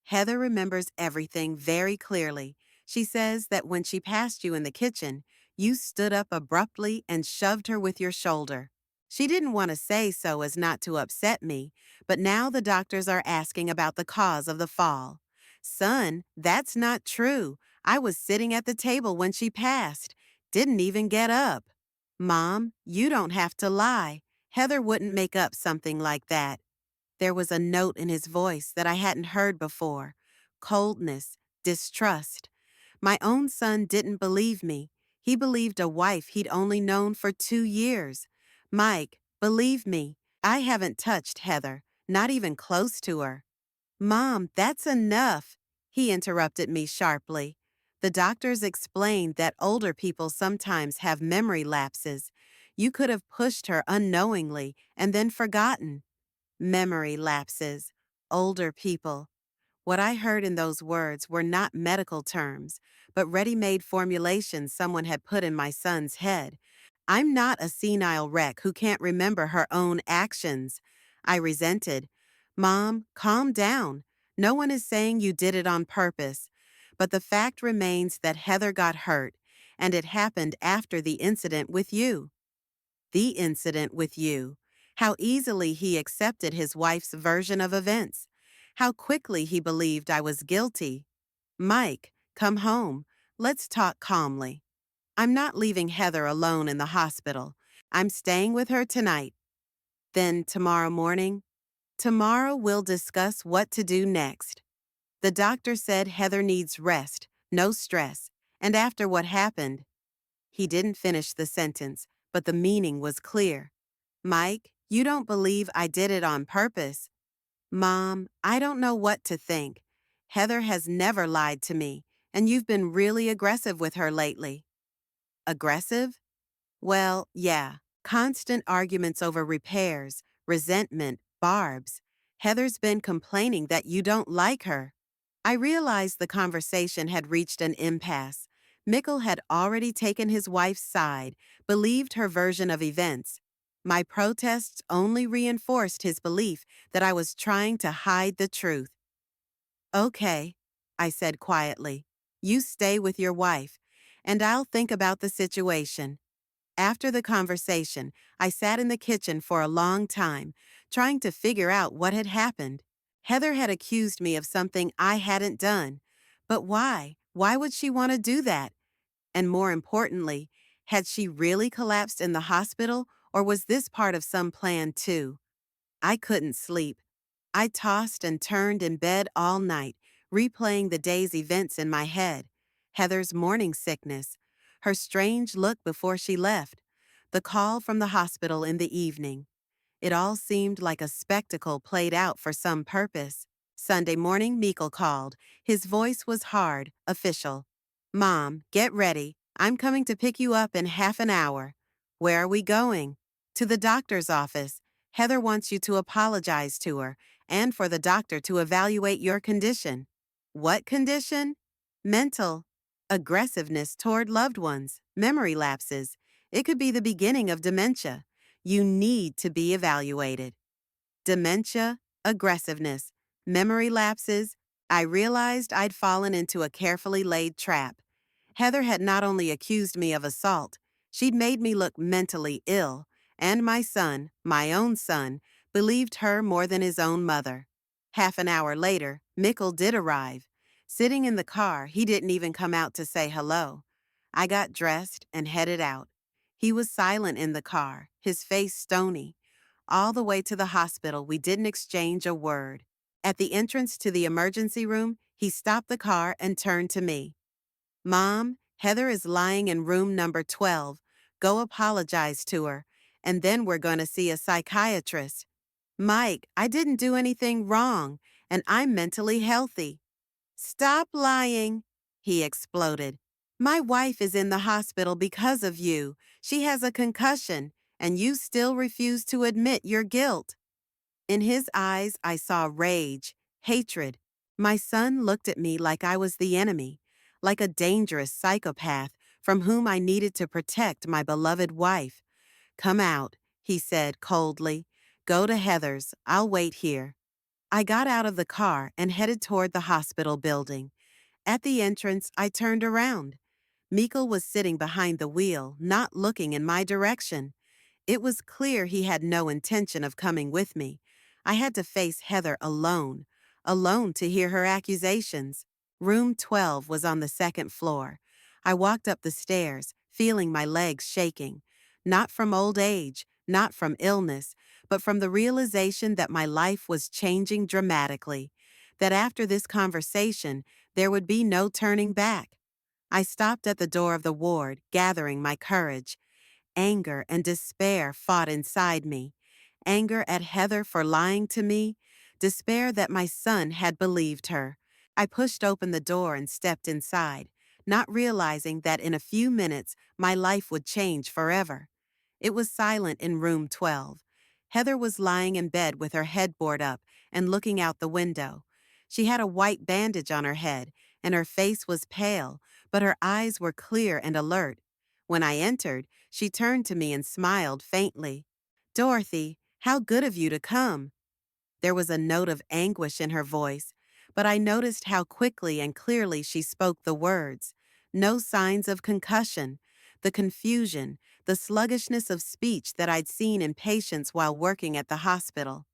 Heather remembers everything very clearly. She says that when she passed you in the kitchen, you stood up abruptly and shoved her with your shoulder. She didn't want to say so as not to upset me, but now the doctors are asking about the cause of the fall. Son, that's not true. I was sitting at the table when she passed. Didn't even get up. Mom, you don't have to lie. Heather wouldn't make up something like that. There was a note in his voice that I hadn't heard before. Coldness, distrust. My own son didn't believe me. He believed a wife he'd only known for 2 years. Mike, believe me, I haven't touched Heather, not even close to her. Mom, that's enough, he interrupted me sharply. The doctors explained that older people sometimes have memory lapses. You could have pushed her unknowingly and then forgotten. Memory lapses. Older people. What I heard in those words were not medical terms, but ready-made formulations someone had put in my son's head. I'm not a senile wreck who can't remember her own actions. I resented. Mom, calm down. No one is saying you did it on purpose. But the fact remains that Heather got hurt, and it happened after the incident with you. The incident with you. How easily he accepted his wife's version of events. How quickly he believed I was guilty. Mike, come home. Let's talk calmly. I'm not leaving Heather alone in the hospital. I'm staying with her tonight. Then tomorrow morning? Tomorrow we'll discuss what to do next. The doctor said Heather needs rest, no stress, and after what happened. He didn't finish the sentence, but the meaning was clear. Mike, you don't believe I did it on purpose. Mom, I don't know what to think. Heather has never lied to me, and you've been really aggressive with her lately. Aggressive? Well, yeah. Constant arguments over repairs, resentment, barbs. Heather's been complaining that you don't like her. I realized the conversation had reached an impasse. Mickle had already taken his wife's side, believed her version of events. My protests only reinforced his belief that I was trying to hide the truth. Okay, I said quietly. You stay with your wife, and I'll think about the situation. After the conversation, I sat in the kitchen for a long time, trying to figure out what had happened. Heather had accused me of something I hadn't done. But why? Why would she want to do that? And more importantly, had she really collapsed in the hospital, or was this part of some plan too? I couldn't sleep. I tossed and turned in bed all night, replaying the day's events in my head. Heather's morning sickness, her strange look before she left, the call from the hospital in the evening. It all seemed like a spectacle played out for some purpose. Sunday morning, Meikle called. His voice was hard, official. Mom, get ready. I'm coming to pick you up in half an hour. Where are we going? To the doctor's office. Heather wants you to apologize to her and for the doctor to evaluate your condition. What condition? Mental. Aggressiveness toward loved ones, memory lapses. It could be the beginning of dementia. You need to be evaluated. Dementia, aggressiveness, memory lapses. I realized I'd fallen into a carefully laid trap. Heather had not only accused me of assault, she'd made me look mentally ill, and my son, my own son, believed her more than his own mother. Half an hour later, Mickle did arrive. Sitting in the car, he didn't even come out to say hello. I got dressed and headed out. He was silent in the car, his face stony. All the way to the hospital, we didn't exchange a word. At the entrance to the emergency room, he stopped the car and turned to me. Mom, Heather is lying in room number 12. Go apologize to her, and then we're going to see a psychiatrist. Mike, I didn't do anything wrong, and I'm mentally healthy. Stop lying, he exploded. My wife is in the hospital because of you. She has a concussion, and you still refuse to admit your guilt. In his eyes, I saw rage, hatred. My son looked at me like I was the enemy, like a dangerous psychopath from whom I needed to protect my beloved wife. Come out, he said coldly. Go to Heather's. I'll wait here. I got out of the car and headed toward the hospital building. At the entrance, I turned around. Meikle was sitting behind the wheel, not looking in my direction. It was clear he had no intention of coming with me. I had to face Heather alone, alone to hear her accusations. Room 12 was on the second floor. I walked up the stairs, feeling my legs shaking. Not from old age, not from illness, but from the realization that my life was changing dramatically, that after this conversation, there would be no turning back. I stopped at the door of the ward, gathering my courage. Anger and despair fought inside me. Anger at Heather for lying to me, despair that my son had believed her. I pushed open the door and stepped inside, not realizing that in a few minutes my life would change forever. It was silent in room 12. Heather was lying in bed with her headboard up and looking out the window. She had a white bandage on her head, and her face was pale, but her eyes were clear and alert. When I entered, she turned to me and smiled faintly. Dorothy, how good of you to come. There was a note of anguish in her voice, but I noticed how quickly and clearly she spoke the words. No signs of concussion. The confusion, the sluggishness of speech that I'd seen in patients while working at the hospital.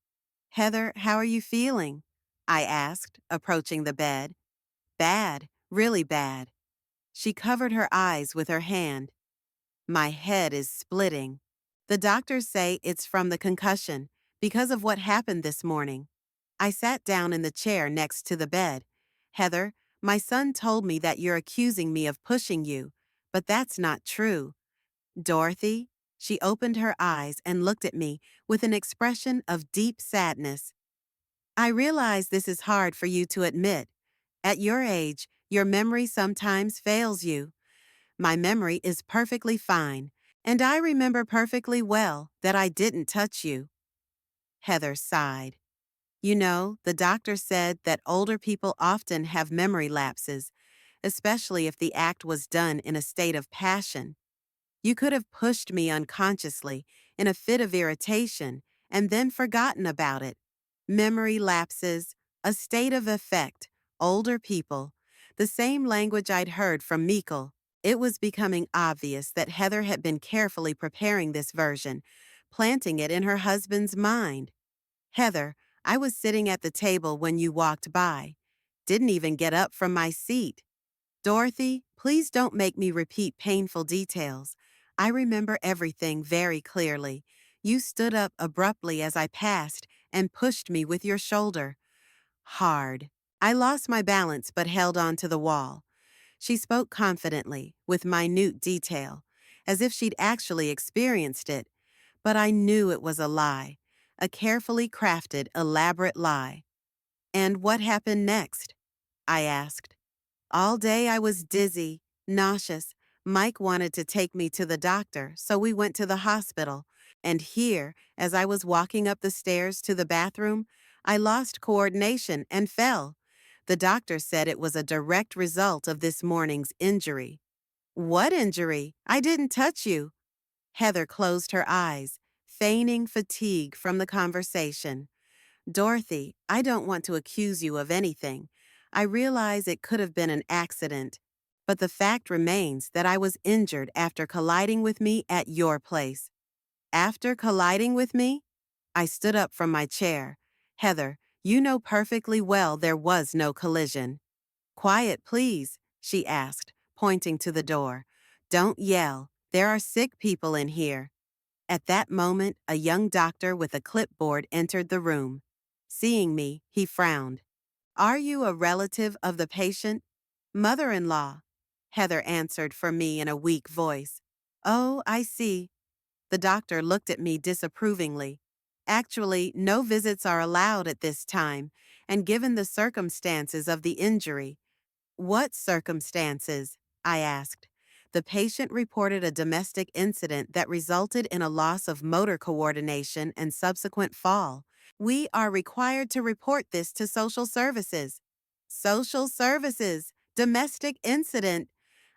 Heather, how are you feeling? I asked, approaching the bed. Bad, really bad. She covered her eyes with her hand. My head is splitting. The doctors say it's from the concussion, because of what happened this morning. I sat down in the chair next to the bed. Heather, my son told me that you're accusing me of pushing you, but that's not true. Dorothy? She opened her eyes and looked at me with an expression of deep sadness. I realize this is hard for you to admit. At your age, your memory sometimes fails you. My memory is perfectly fine, and I remember perfectly well that I didn't touch you. Heather sighed. You know, the doctor said that older people often have memory lapses, especially if the act was done in a state of passion. You could have pushed me unconsciously. in a fit of irritation, and then forgotten about it. Memory lapses, a state of effect, older people, the same language I'd heard from Mikkel. It was becoming obvious that Heather had been carefully preparing this version, planting it in her husband's mind. Heather, I was sitting at the table when you walked by. Didn't even get up from my seat. Dorothy, please don't make me repeat painful details. I remember everything very clearly. You stood up abruptly as I passed and pushed me with your shoulder. Hard. I lost my balance but held on to the wall. She spoke confidently, with minute detail, as if she'd actually experienced it. But I knew it was a lie, a carefully crafted, elaborate lie. And what happened next? I asked. All day I was dizzy, nauseous. Mike wanted to take me to the doctor, so we went to the hospital. And here, as I was walking up the stairs to the bathroom, I lost coordination and fell. The doctor said it was a direct result of this morning's injury. What injury? I didn't touch you. Heather closed her eyes, feigning fatigue from the conversation. Dorothy, I don't want to accuse you of anything. I realize it could have been an accident, but the fact remains that I was injured after colliding with me at your place. After colliding with me? I stood up from my chair. Heather, you know perfectly well there was no collision. Quiet, please, she asked, pointing to the door. Don't yell. There are sick people in here. At that moment, a young doctor with a clipboard entered the room. Seeing me, he frowned. Are you a relative of the patient? Mother-in-law, Heather answered for me in a weak voice. Oh, I see. The doctor looked at me disapprovingly. Actually, no visits are allowed at this time, and given the circumstances of the injury. What circumstances? I asked. The patient reported a domestic incident that resulted in a loss of motor coordination and subsequent fall. We are required to report this to social services. Social services, domestic incident.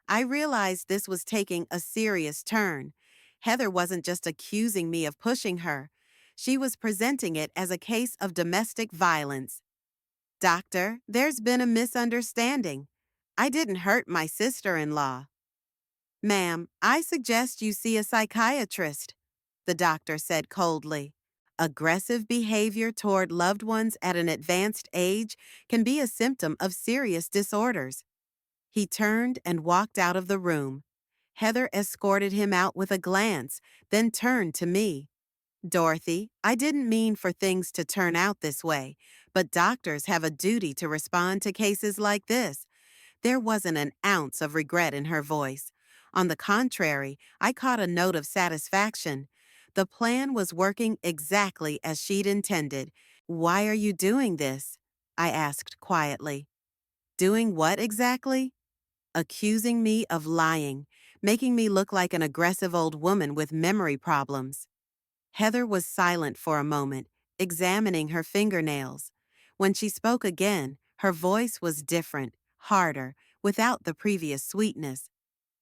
I realized this was taking a serious turn. Heather wasn't just accusing me of pushing her. She was presenting it as a case of domestic violence. Doctor, there's been a misunderstanding. I didn't hurt my sister-in-law. Ma'am, I suggest you see a psychiatrist, the doctor said coldly. Aggressive behavior toward loved ones at an advanced age can be a symptom of serious disorders. He turned and walked out of the room. Heather escorted him out with a glance, then turned to me. Dorothy, I didn't mean for things to turn out this way, but doctors have a duty to respond to cases like this. There wasn't an ounce of regret in her voice. On the contrary, I caught a note of satisfaction. The plan was working exactly as she'd intended. Why are you doing this? I asked quietly. Doing what exactly? Accusing me of lying, making me look like an aggressive old woman with memory problems. Heather was silent for a moment, examining her fingernails. When she spoke again, her voice was different, harder, without the previous sweetness.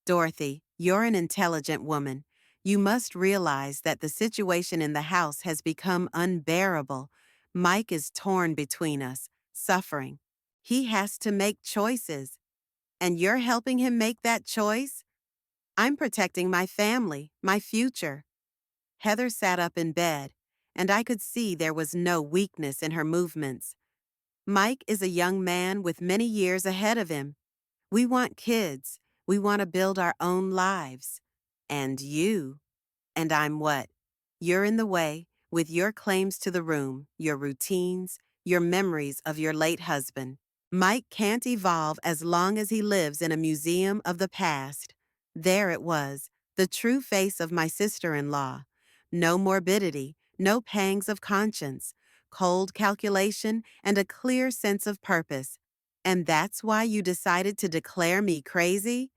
Dorothy, you're an intelligent woman. You must realize that the situation in the house has become unbearable. Mike is torn between us, suffering. He has to make choices. And you're helping him make that choice? I'm protecting my family, my future. Heather sat up in bed, and I could see there was no weakness in her movements. Mike is a young man with many years ahead of him. We want kids. We want to build our own lives. And you. And I'm what? You're in the way, with your claims to the room, your routines, your memories of your late husband. Mike can't evolve as long as he lives in a museum of the past. There it was, the true face of my sister-in-law. No morbidity, no pangs of conscience, cold calculation, and a clear sense of purpose. And that's why you decided to declare me crazy?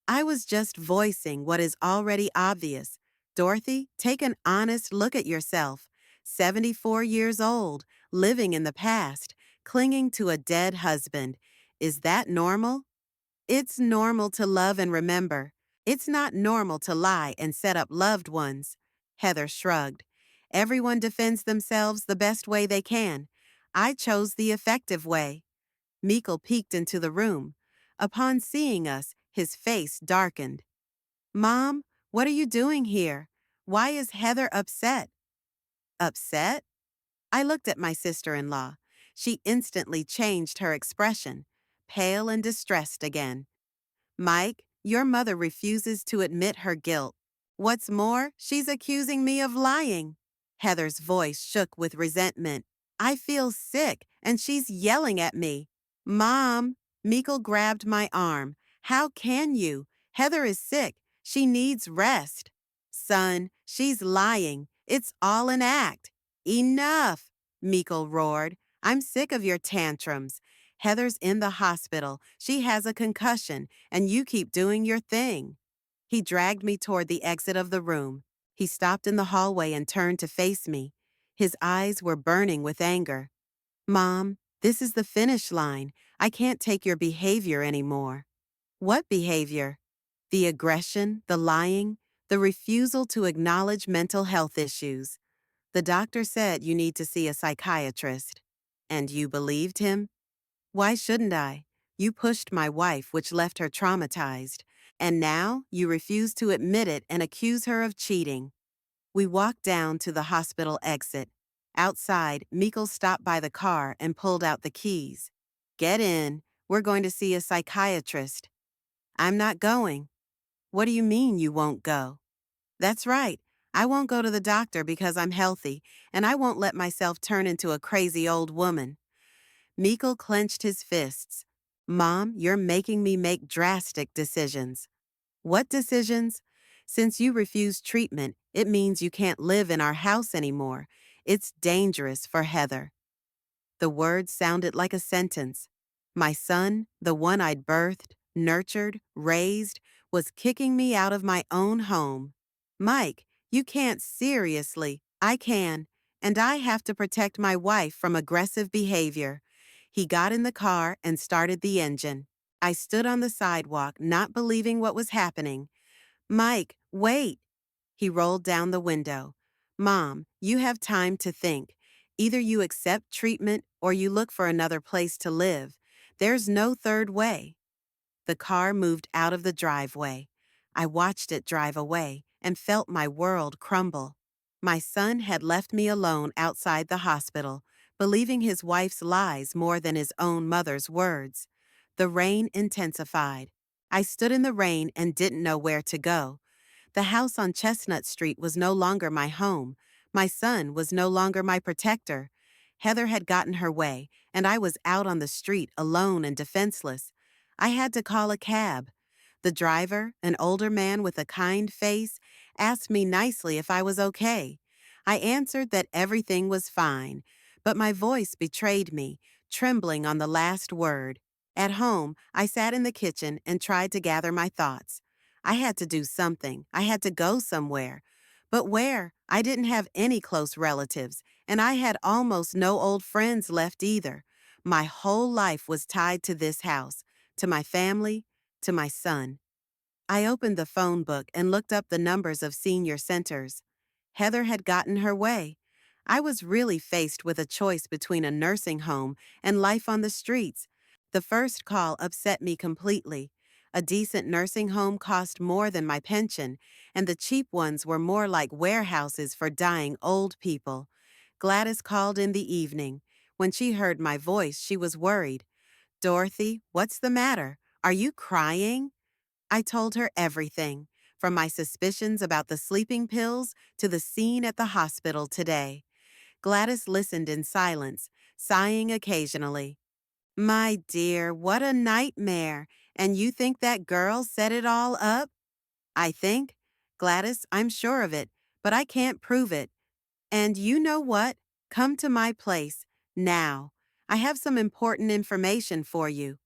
I was just voicing what is already obvious. Dorothy, take an honest look at yourself. 74 years old, living in the past, clinging to a dead husband. Is that normal? It's normal to love and remember. It's not normal to lie and set up loved ones. Heather shrugged. Everyone defends themselves the best way they can. I chose the effective way. Meikle peeked into the room. Upon seeing us, his face darkened. Mom, what are you doing here? Why is Heather upset? Upset? I looked at my sister-in-law. She instantly changed her expression, pale and distressed again. Mike, your mother refuses to admit her guilt. What's more, she's accusing me of lying. Heather's voice shook with resentment. I feel sick, and she's yelling at me. Mom, Meikle grabbed my arm. How can you? Heather is sick. She needs rest. Son, she's lying. It's all an act. Enough, Meikle roared. I'm sick of your tantrums. Heather's in the hospital. She has a concussion, and you keep doing your thing. He dragged me toward the exit of the room. He stopped in the hallway and turned to face me. His eyes were burning with anger. Mom, this is the finish line. I can't take your behavior anymore. What behavior? The aggression, the lying, the refusal to acknowledge mental health issues. The doctor said you need to see a psychiatrist. And you believed him? Why shouldn't I? You pushed my wife, which left her traumatized. And now you refuse to admit it and accuse her of cheating. We walked down to the hospital exit. Outside, Meikle stopped by the car and pulled out the keys. Get in. We're going to see a psychiatrist. I'm not going. What do you mean you won't go? That's right. I won't go to the doctor because I'm healthy, and I won't let myself turn into a crazy old woman. Meikle clenched his fists. Mom, you're making me make drastic decisions. What decisions? Since you refused treatment, it means you can't live in our house anymore. It's dangerous for Heather. The words sounded like a sentence. My son, the one I'd birthed, nurtured, raised, was kicking me out of my own home. Mike, you can't seriously. I can, and I have to protect my wife from aggressive behavior. He got in the car and started the engine. I stood on the sidewalk, not believing what was happening. Mike, wait. He rolled down the window. Mom, you have time to think. Either you accept treatment or you look for another place to live. There's no third way. The car moved out of the driveway. I watched it drive away and felt my world crumble. My son had left me alone outside the hospital, believing his wife's lies more than his own mother's words. The rain intensified. I stood in the rain and didn't know where to go. The house on Chestnut Street was no longer my home. My son was no longer my protector. Heather had gotten her way, and I was out on the street alone and defenseless. I had to call a cab. The driver, an older man with a kind face, asked me nicely if I was okay. I answered that everything was fine, but my voice betrayed me, trembling on the last word. At home, I sat in the kitchen and tried to gather my thoughts. I had to do something. I had to go somewhere. But where? I didn't have any close relatives, and I had almost no old friends left either. My whole life was tied to this house, to my family, to my son. I opened the phone book and looked up the numbers of senior centers. Heather had gotten her way. I was really faced with a choice between a nursing home and life on the streets. The first call upset me completely. A decent nursing home cost more than my pension, and the cheap ones were more like warehouses for dying old people. Gladys called in the evening. When she heard my voice, she was worried. Dorothy, what's the matter? Are you crying? I told her everything, from my suspicions about the sleeping pills to the scene at the hospital today. Gladys listened in silence, sighing occasionally. My dear, what a nightmare. And you think that girl set it all up? I think. Gladys, I'm sure of it, but I can't prove it. And you know what? Come to my place, now. I have some important information for you.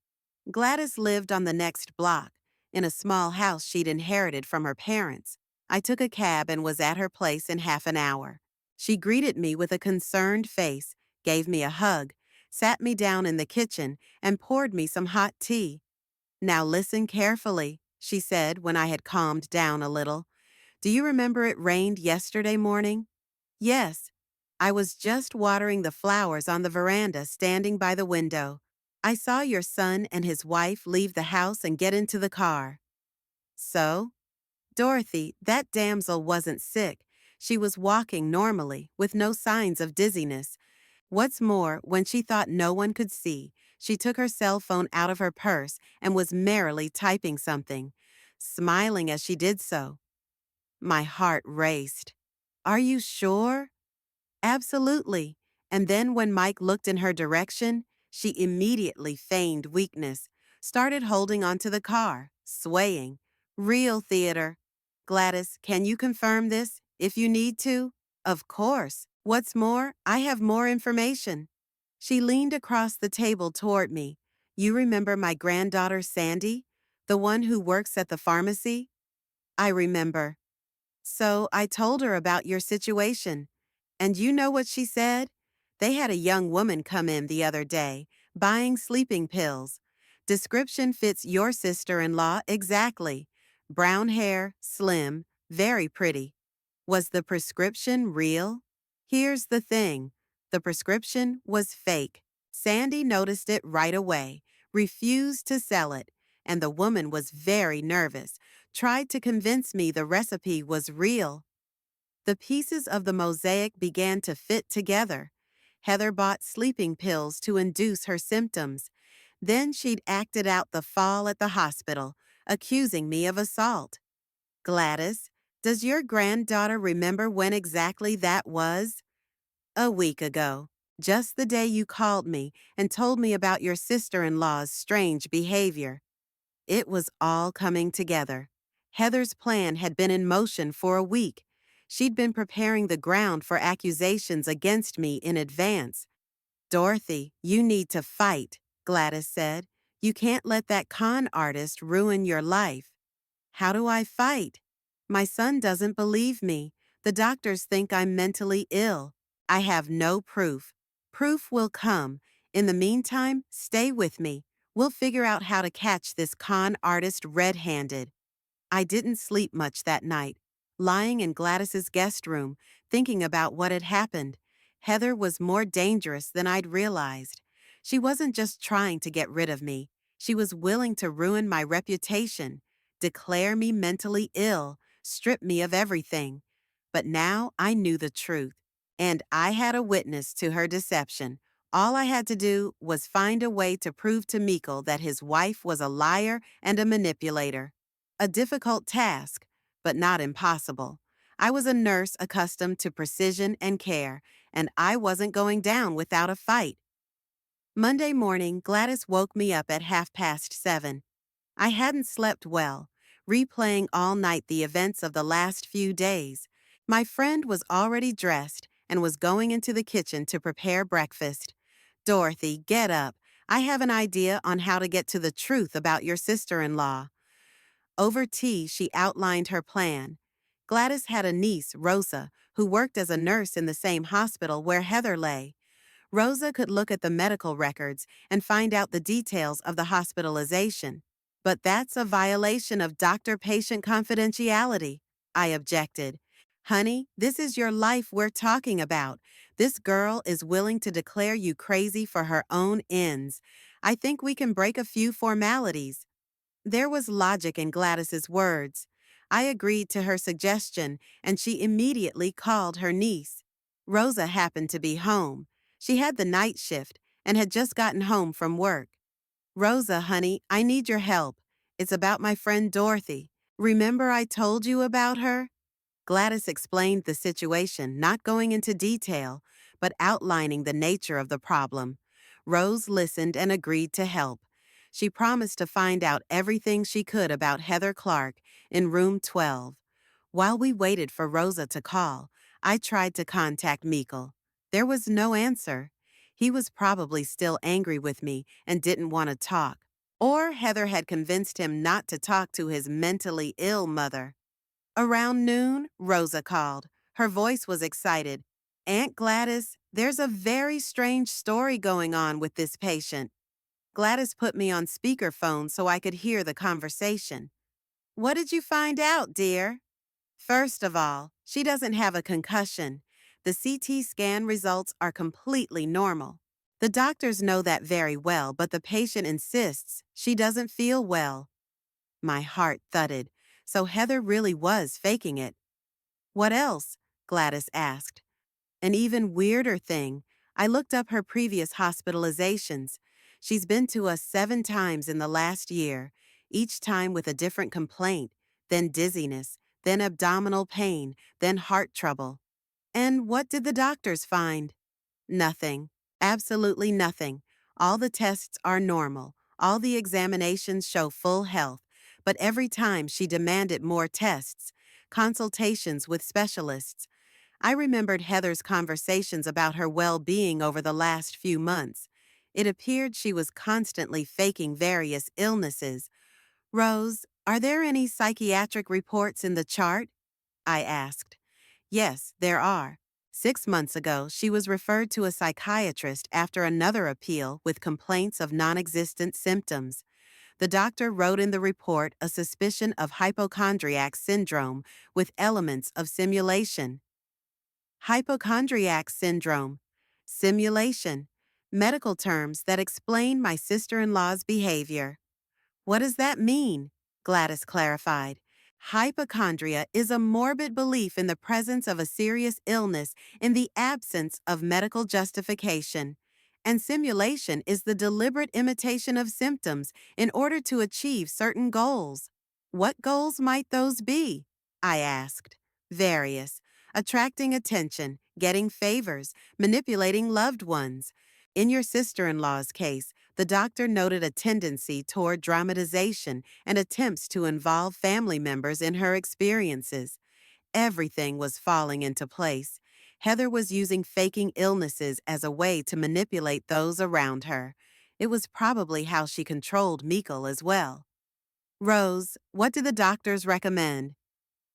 Gladys lived on the next block, in a small house she'd inherited from her parents. I took a cab and was at her place in half an hour. She greeted me with a concerned face, gave me a hug, sat me down in the kitchen, and poured me some hot tea. Now listen carefully, she said when I had calmed down a little. Do you remember it rained yesterday morning? Yes. I was just watering the flowers on the veranda standing by the window. I saw your son and his wife leave the house and get into the car. So? Dorothy, that damsel wasn't sick. She was walking normally, with no signs of dizziness. What's more, when she thought no one could see, she took her cell phone out of her purse and was merrily typing something, smiling as she did so. My heart raced. Are you sure? Absolutely. And then when Mike looked in her direction, she immediately feigned weakness, started holding onto the car, swaying. Real theater. Gladys, can you confirm this, if you need to? Of course. What's more, I have more information. She leaned across the table toward me. You remember my granddaughter Sandy? The one who works at the pharmacy? I remember. So I told her about your situation. And you know what she said? They had a young woman come in the other day, buying sleeping pills. Description fits your sister-in-law exactly. Brown hair, slim, very pretty. Was the prescription real? Here's the thing. The prescription was fake. Sandy noticed it right away, refused to sell it, and the woman was very nervous, tried to convince me the recipe was real. The pieces of the mosaic began to fit together. Heather bought sleeping pills to induce her symptoms. Then she'd acted out the fall at the hospital, accusing me of assault. Gladys, does your granddaughter remember when exactly that was? A week ago, just the day you called me and told me about your sister-in-law's strange behavior. It was all coming together. Heather's plan had been in motion for a week. She'd been preparing the ground for accusations against me in advance. Dorothy, you need to fight, Gladys said. You can't let that con artist ruin your life. How do I fight? My son doesn't believe me. The doctors think I'm mentally ill. I have no proof. Proof will come. In the meantime, stay with me. We'll figure out how to catch this con artist red-handed. I didn't sleep much that night, lying in Gladys's guest room, thinking about what had happened. Heather was more dangerous than I'd realized. She wasn't just trying to get rid of me. She was willing to ruin my reputation, declare me mentally ill, strip me of everything. But now I knew the truth, and I had a witness to her deception. All I had to do was find a way to prove to Mikkel that his wife was a liar and a manipulator. A difficult task, but not impossible. I was a nurse accustomed to precision and care, and I wasn't going down without a fight. Monday morning, Gladys woke me up at 7:30. I hadn't slept well, replaying all night the events of the last few days. My friend was already dressed and was going into the kitchen to prepare breakfast. Dorothy, get up. I have an idea on how to get to the truth about your sister-in-law. Over tea, she outlined her plan. Gladys had a niece, Rosa, who worked as a nurse in the same hospital where Heather lay. Rosa could look at the medical records and find out the details of the hospitalization. But that's a violation of doctor-patient confidentiality, I objected. Honey, this is your life we're talking about. This girl is willing to declare you crazy for her own ends. I think we can break a few formalities. There was logic in Gladys's words. I agreed to her suggestion, and she immediately called her niece. Rosa happened to be home. She had the night shift and had just gotten home from work. Rosa, honey, I need your help. It's about my friend Dorothy. Remember I told you about her? Gladys explained the situation, not going into detail, but outlining the nature of the problem. Rose listened and agreed to help. She promised to find out everything she could about Heather Clark in room 12. While we waited for Rosa to call, I tried to contact Mikkel. There was no answer. He was probably still angry with me and didn't want to talk. Or Heather had convinced him not to talk to his mentally ill mother. Around noon, Rosa called. Her voice was excited. Aunt Gladys, there's a very strange story going on with this patient. Gladys put me on speakerphone so I could hear the conversation. What did you find out, dear? First of all, she doesn't have a concussion. The CT scan results are completely normal. The doctors know that very well, but the patient insists she doesn't feel well. My heart thudded. So Heather really was faking it. What else? Gladys asked. An even weirder thing, I looked up her previous hospitalizations. She's been to us 7 times in the last year, each time with a different complaint, then dizziness, then abdominal pain, then heart trouble. And what did the doctors find? Nothing. Absolutely nothing. All the tests are normal. All the examinations show full health. But every time she demanded more tests, consultations with specialists. I remembered Heather's conversations about her well-being over the last few months. It appeared she was constantly faking various illnesses. Rose, are there any psychiatric reports in the chart? I asked. Yes, there are. 6 months ago, she was referred to a psychiatrist after another appeal with complaints of non-existent symptoms. The doctor wrote in the report a suspicion of hypochondriac syndrome with elements of simulation. Hypochondriac syndrome. Simulation. Medical terms that explain my sister-in-law's behavior. What does that mean? Gladys clarified. Hypochondria is a morbid belief in the presence of a serious illness in the absence of medical justification. And simulation is the deliberate imitation of symptoms in order to achieve certain goals. What goals might those be? I asked. Various. Attracting attention, getting favors, manipulating loved ones. In your sister-in-law's case, the doctor noted a tendency toward dramatization and attempts to involve family members in her experiences. Everything was falling into place. Heather was using faking illnesses as a way to manipulate those around her. It was probably how she controlled Mikkel as well. Rose, what do the doctors recommend?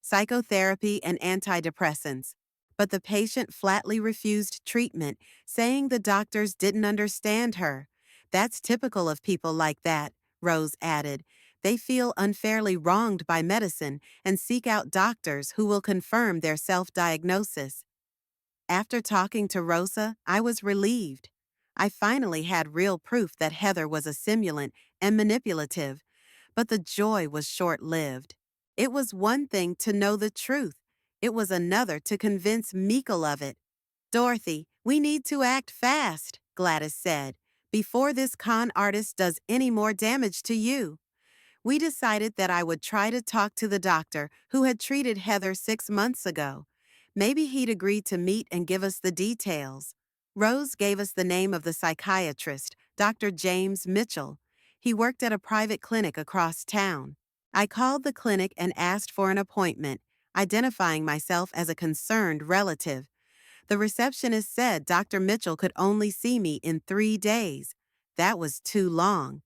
Psychotherapy and antidepressants. But the patient flatly refused treatment, saying the doctors didn't understand her. That's typical of people like that, Rose added. They feel unfairly wronged by medicine and seek out doctors who will confirm their self-diagnosis. After talking to Rosa, I was relieved. I finally had real proof that Heather was a simulant and manipulative, but the joy was short-lived. It was one thing to know the truth. It was another to convince Mikkel of it. Dorothy, we need to act fast, Gladys said, before this con artist does any more damage to you. We decided that I would try to talk to the doctor who had treated Heather 6 months ago. Maybe he'd agree to meet and give us the details. Rose gave us the name of the psychiatrist, Dr. James Mitchell. He worked at a private clinic across town. I called the clinic and asked for an appointment, identifying myself as a concerned relative. The receptionist said Dr. Mitchell could only see me in 3 days. That was too long.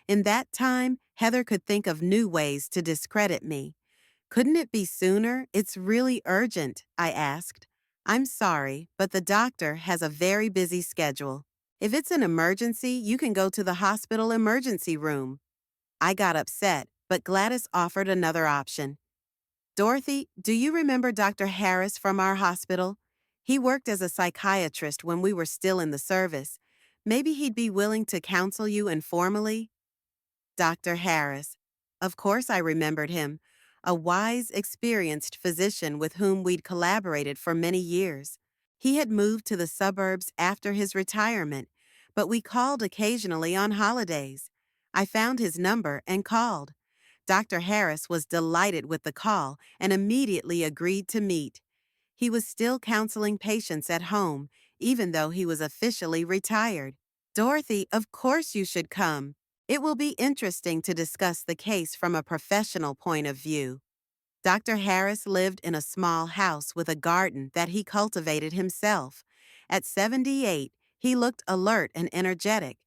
In that time, Heather could think of new ways to discredit me. Couldn't it be sooner? It's really urgent, I asked. I'm sorry, but the doctor has a very busy schedule. If it's an emergency, you can go to the hospital emergency room. I got upset, but Gladys offered another option. Dorothy, do you remember Dr. Harris from our hospital? He worked as a psychiatrist when we were still in the service. Maybe he'd be willing to counsel you informally? Dr. Harris. Of course I remembered him. A wise, experienced physician with whom we'd collaborated for many years. He had moved to the suburbs after his retirement, but we called occasionally on holidays. I found his number and called. Dr. Harris was delighted with the call and immediately agreed to meet. He was still counseling patients at home, even though he was officially retired. Dorothy, of course you should come. It will be interesting to discuss the case from a professional point of view. Dr. Harris lived in a small house with a garden that he cultivated himself. At 78, he looked alert and energetic.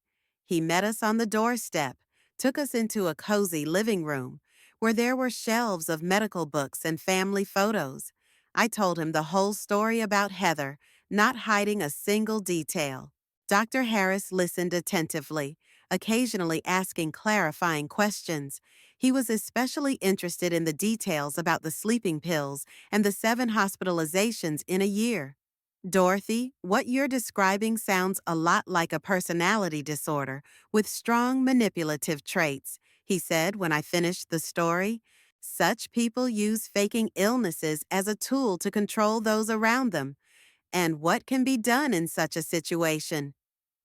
He met us on the doorstep, took us into a cozy living room, where there were shelves of medical books and family photos. I told him the whole story about Heather, not hiding a single detail. Dr. Harris listened attentively, occasionally asking clarifying questions. He was especially interested in the details about the sleeping pills and the 7 hospitalizations in a year. Dorothy, what you're describing sounds a lot like a personality disorder with strong manipulative traits, he said when I finished the story. Such people use faking illnesses as a tool to control those around them. And what can be done in such a situation?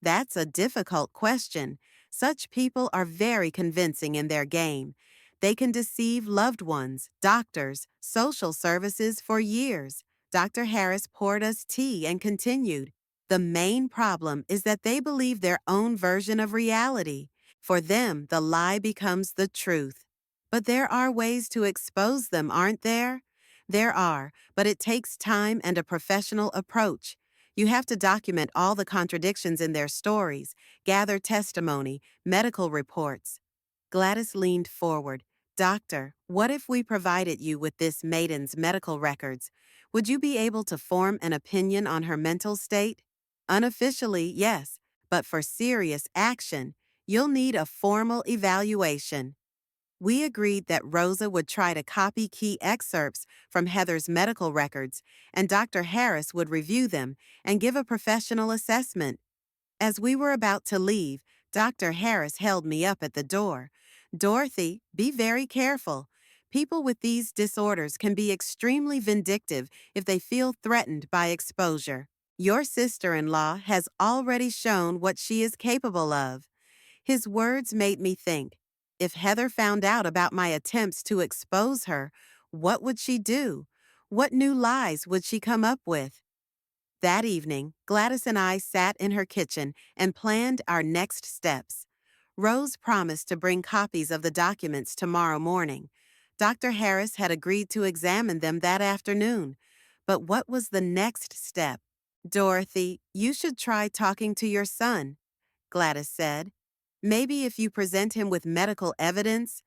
That's a difficult question. Such people are very convincing in their game. They can deceive loved ones, doctors, social services for years. Dr. Harris poured us tea and continued. The main problem is that they believe their own version of reality. For them, the lie becomes the truth. But there are ways to expose them, aren't there? There are, but it takes time and a professional approach. You have to document all the contradictions in their stories, gather testimony, medical reports. Gladys leaned forward. Doctor, what if we provided you with this maiden's medical records? Would you be able to form an opinion on her mental state? Unofficially, yes, but for serious action, you'll need a formal evaluation. We agreed that Rosa would try to copy key excerpts from Heather's medical records, and Dr. Harris would review them and give a professional assessment. As we were about to leave, Dr. Harris held me up at the door. Dorothy, be very careful. People with these disorders can be extremely vindictive if they feel threatened by exposure. Your sister-in-law has already shown what she is capable of. His words made me think. If Heather found out about my attempts to expose her, what would she do? What new lies would she come up with? That evening, Gladys and I sat in her kitchen and planned our next steps. Rose promised to bring copies of the documents tomorrow morning. Dr. Harris had agreed to examine them that afternoon. But what was the next step? Dorothy, you should try talking to your son, Gladys said. Maybe if you present him with medical evidence.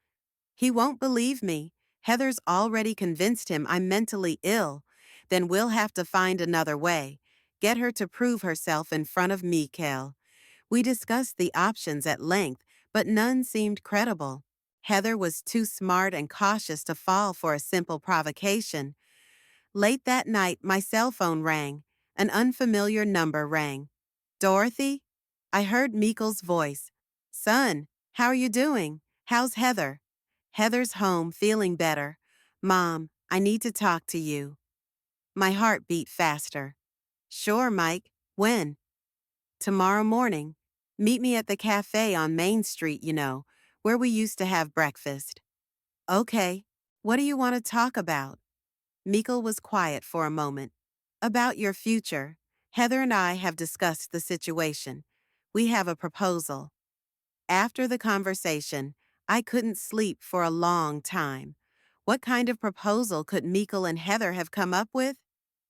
He won't believe me. Heather's already convinced him I'm mentally ill. Then we'll have to find another way. Get her to prove herself in front of Mikael. We discussed the options at length, but none seemed credible. Heather was too smart and cautious to fall for a simple provocation. Late that night, my cell phone rang. An unfamiliar number rang. Dorothy? I heard Mikael's voice. Son, how are you doing? How's Heather? Heather's home, feeling better. Mom, I need to talk to you. My heart beat faster. Sure, Mike. When? Tomorrow morning. Meet me at the cafe on Main Street, where we used to have breakfast. Okay. What do you want to talk about? Mikael was quiet for a moment. About your future. Heather and I have discussed the situation. We have a proposal. After the conversation, I couldn't sleep for a long time. What kind of proposal could Mikael and Heather have come up with?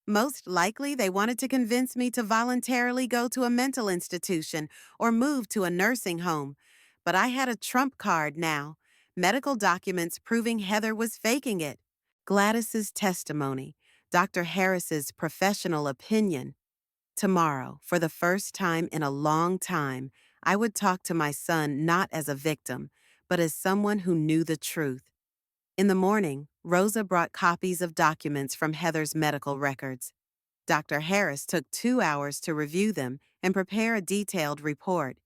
Most likely, they wanted to convince me to voluntarily go to a mental institution or move to a nursing home. But I had a trump card now. Medical documents proving Heather was faking it. Gladys's testimony. Dr. Harris's professional opinion. Tomorrow, for the first time in a long time, I would talk to my son not as a victim, but as someone who knew the truth. In the morning, Rosa brought copies of documents from Heather's medical records. Dr. Harris took 2 hours to review them and prepare a detailed report.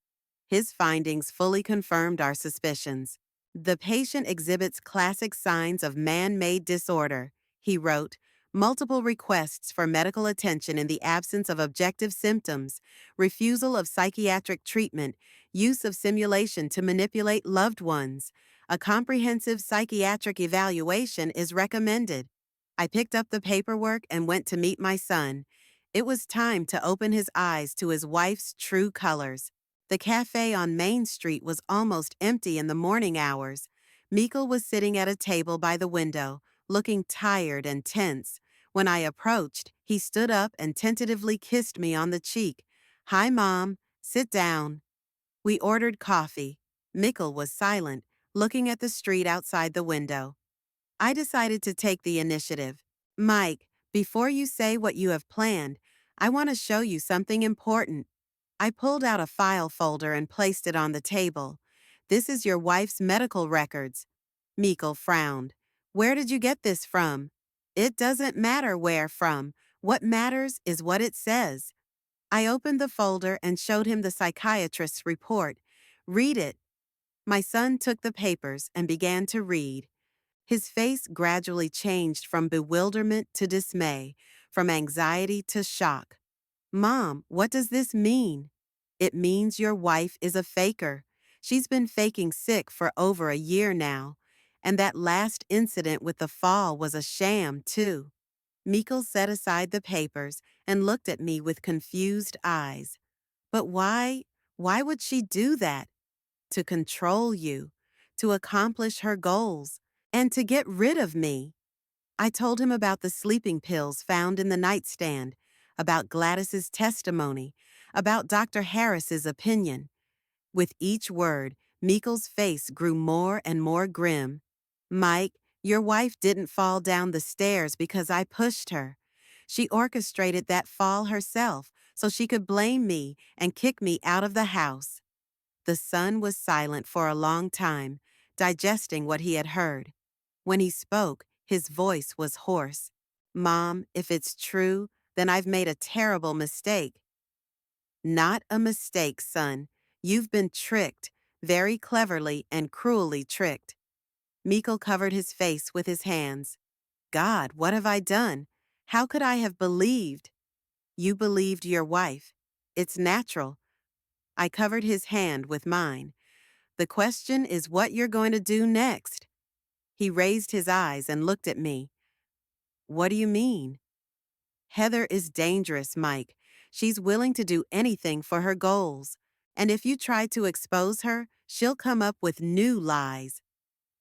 His findings fully confirmed our suspicions. The patient exhibits classic signs of man-made disorder, he wrote. Multiple requests for medical attention in the absence of objective symptoms, refusal of psychiatric treatment, use of simulation to manipulate loved ones. A comprehensive psychiatric evaluation is recommended. I picked up the paperwork and went to meet my son. It was time to open his eyes to his wife's true colors. The cafe on Main Street was almost empty in the morning hours. Mikael was sitting at a table by the window, looking tired and tense. When I approached, he stood up and tentatively kissed me on the cheek. Hi, Mom. Sit down. We ordered coffee. Mikael was silent, looking at the street outside the window. I decided to take the initiative. Mike, before you say what you have planned, I want to show you something important. I pulled out a file folder and placed it on the table. This is your wife's medical records. Mikkel frowned. Where did you get this from? It doesn't matter where from. What matters is what it says. I opened the folder and showed him the psychiatrist's report. Read it. My son took the papers and began to read. His face gradually changed from bewilderment to dismay, from anxiety to shock. Mom, what does this mean? It means your wife is a faker. She's been faking sick for over a year now. And that last incident with the fall was a sham, too. Mikkel set aside the papers and looked at me with confused eyes. But why? Why would she do that? To control you, to accomplish her goals, and to get rid of me. I told him about the sleeping pills found in the nightstand, about Gladys's testimony, about Dr. Harris's opinion. With each word, Mikkel's face grew more and more grim. Mike, your wife didn't fall down the stairs because I pushed her. She orchestrated that fall herself so she could blame me and kick me out of the house. The son was silent for a long time, digesting what he had heard. When he spoke, his voice was hoarse. Mom, if it's true, then I've made a terrible mistake. Not a mistake, son. You've been tricked, very cleverly and cruelly tricked. Mikkel covered his face with his hands. God, what have I done? How could I have believed? You believed your wife. It's natural. I covered his hand with mine. The question is what you're going to do next. He raised his eyes and looked at me. What do you mean? Heather is dangerous, Mike. She's willing to do anything for her goals. And if you try to expose her, she'll come up with new lies.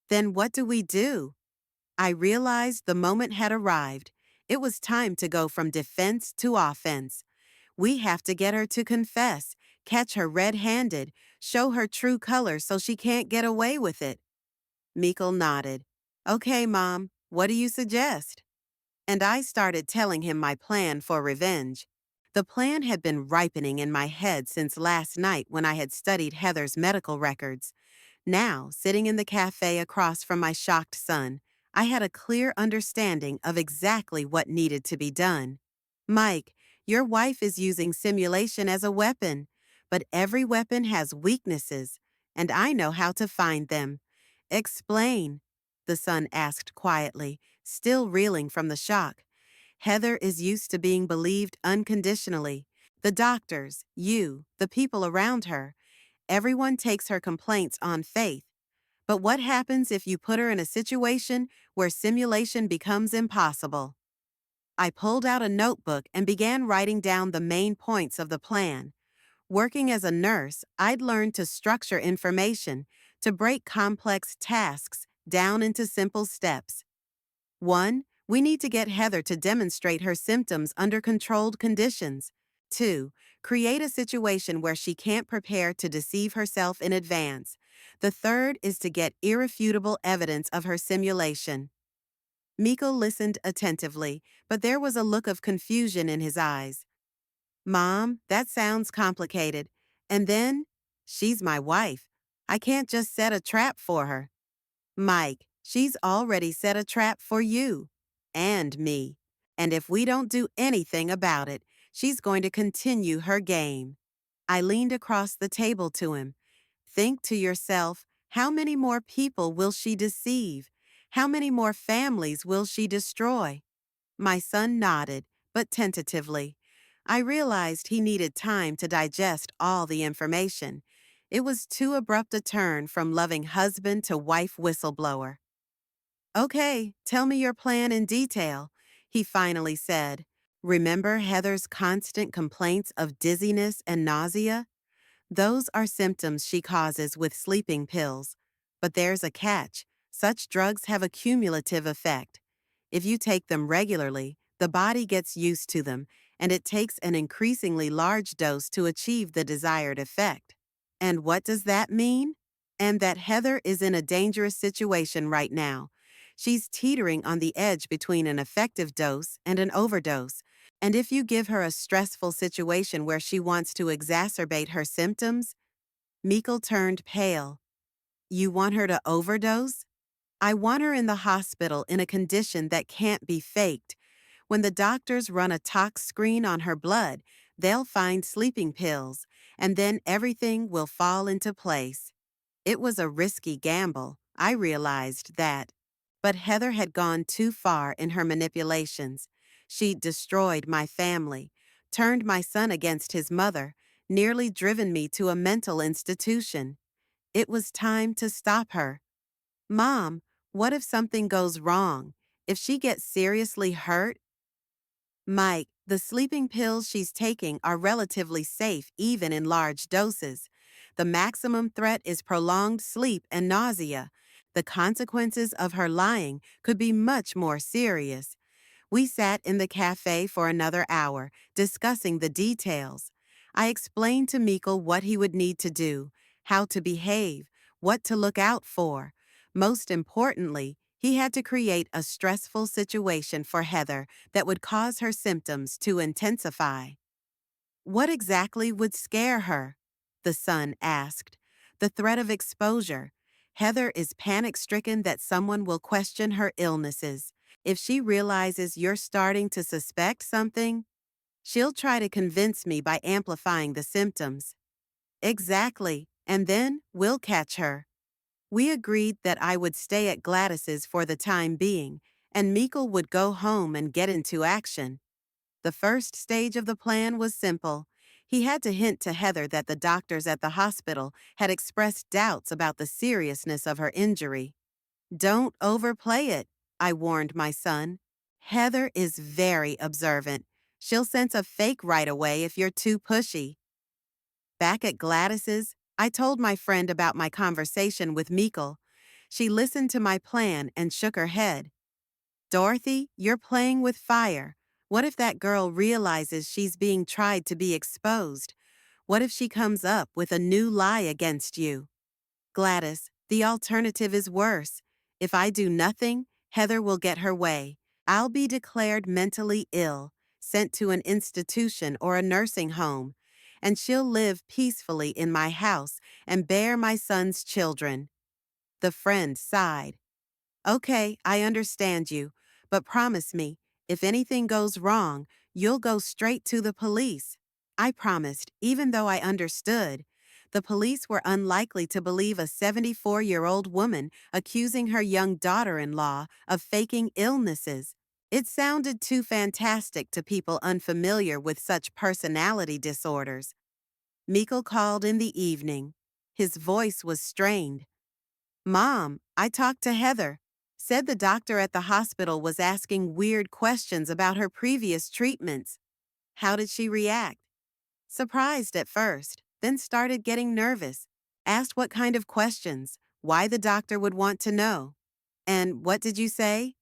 Then what do we do? I realized the moment had arrived. It was time to go from defense to offense. We have to get her to confess, catch her red-handed, show her true colors so she can't get away with it. Mikkel nodded. Okay, Mom, what do you suggest? And I started telling him my plan for revenge. The plan had been ripening in my head since last night when I had studied Heather's medical records. Now, sitting in the cafe across from my shocked son, I had a clear understanding of exactly what needed to be done. Mike, your wife is using simulation as a weapon, but every weapon has weaknesses, and I know how to find them. Explain, the son asked quietly, still reeling from the shock. Heather is used to being believed unconditionally. The doctors, you, the people around her, everyone takes her complaints on faith. But what happens if you put her in a situation where simulation becomes impossible? I pulled out a notebook and began writing down the main points of the plan. Working as a nurse, I'd learned to structure information, to break complex tasks down into simple steps. 1. We need to get Heather to demonstrate her symptoms under controlled conditions. 2. Create a situation where she can't prepare to deceive herself in advance. The third is to get irrefutable evidence of her simulation. Mikkel listened attentively, but there was a look of confusion in his eyes. Mom, that sounds complicated. And then, she's my wife. I can't just set a trap for her. Mike, she's already set a trap for you. And me. And if we don't do anything about it, she's going to continue her game. I leaned across the table to him. Think to yourself, how many more people will she deceive? How many more families will she destroy? My son nodded, but tentatively. I realized he needed time to digest all the information. It was too abrupt a turn from loving husband to wife whistleblower. Okay, tell me your plan in detail, he finally said. Remember Heather's constant complaints of dizziness and nausea? Those are symptoms she causes with sleeping pills. But there's a catch. Such drugs have a cumulative effect. If you take them regularly, the body gets used to them, and it takes an increasingly large dose to achieve the desired effect. And what does that mean? And that Heather is in a dangerous situation right now. She's teetering on the edge between an effective dose and an overdose. And if you give her a stressful situation where she wants to exacerbate her symptoms, Meikle turned pale. You want her to overdose? I want her in the hospital in a condition that can't be faked. When the doctors run a tox screen on her blood, they'll find sleeping pills, and then everything will fall into place. It was a risky gamble, I realized that. But Heather had gone too far in her manipulations. She'd destroyed my family, turned my son against his mother, nearly driven me to a mental institution. It was time to stop her. Mom, what if something goes wrong? If she gets seriously hurt? Mike, the sleeping pills she's taking are relatively safe even in large doses. The maximum threat is prolonged sleep and nausea. The consequences of her lying could be much more serious. We sat in the cafe for another hour, discussing the details. I explained to Meikle what he would need to do, how to behave, what to look out for. Most importantly, he had to create a stressful situation for Heather that would cause her symptoms to intensify. What exactly would scare her? The son asked. The threat of exposure. Heather is panic-stricken that someone will question her illnesses. If she realizes you're starting to suspect something, she'll try to convince me by amplifying the symptoms. Exactly, and then we'll catch her. We agreed that I would stay at Gladys's for the time being, and Meikle would go home and get into action. The first stage of the plan was simple. He had to hint to Heather that the doctors at the hospital had expressed doubts about the seriousness of her injury. Don't overplay it, I warned my son. Heather is very observant. She'll sense a fake right away if you're too pushy. Back at Gladys's, I told my friend about my conversation with Meikle. She listened to my plan and shook her head. Dorothy, you're playing with fire. What if that girl realizes she's being tried to be exposed? What if she comes up with a new lie against you? Gladys, the alternative is worse. If I do nothing, Heather will get her way. I'll be declared mentally ill, sent to an institution or a nursing home, and she'll live peacefully in my house and bear my son's children. The friend sighed. Okay, I understand you, but promise me, if anything goes wrong, you'll go straight to the police. I promised, even though I understood. The police were unlikely to believe a 74-year-old woman accusing her young daughter-in-law of faking illnesses. It sounded too fantastic to people unfamiliar with such personality disorders. Meikle called in the evening. His voice was strained. Mom, I talked to Heather. Said the doctor at the hospital was asking weird questions about her previous treatments. How did she react? Surprised at first, then started getting nervous. Asked what kind of questions, why the doctor would want to know. And what did you say?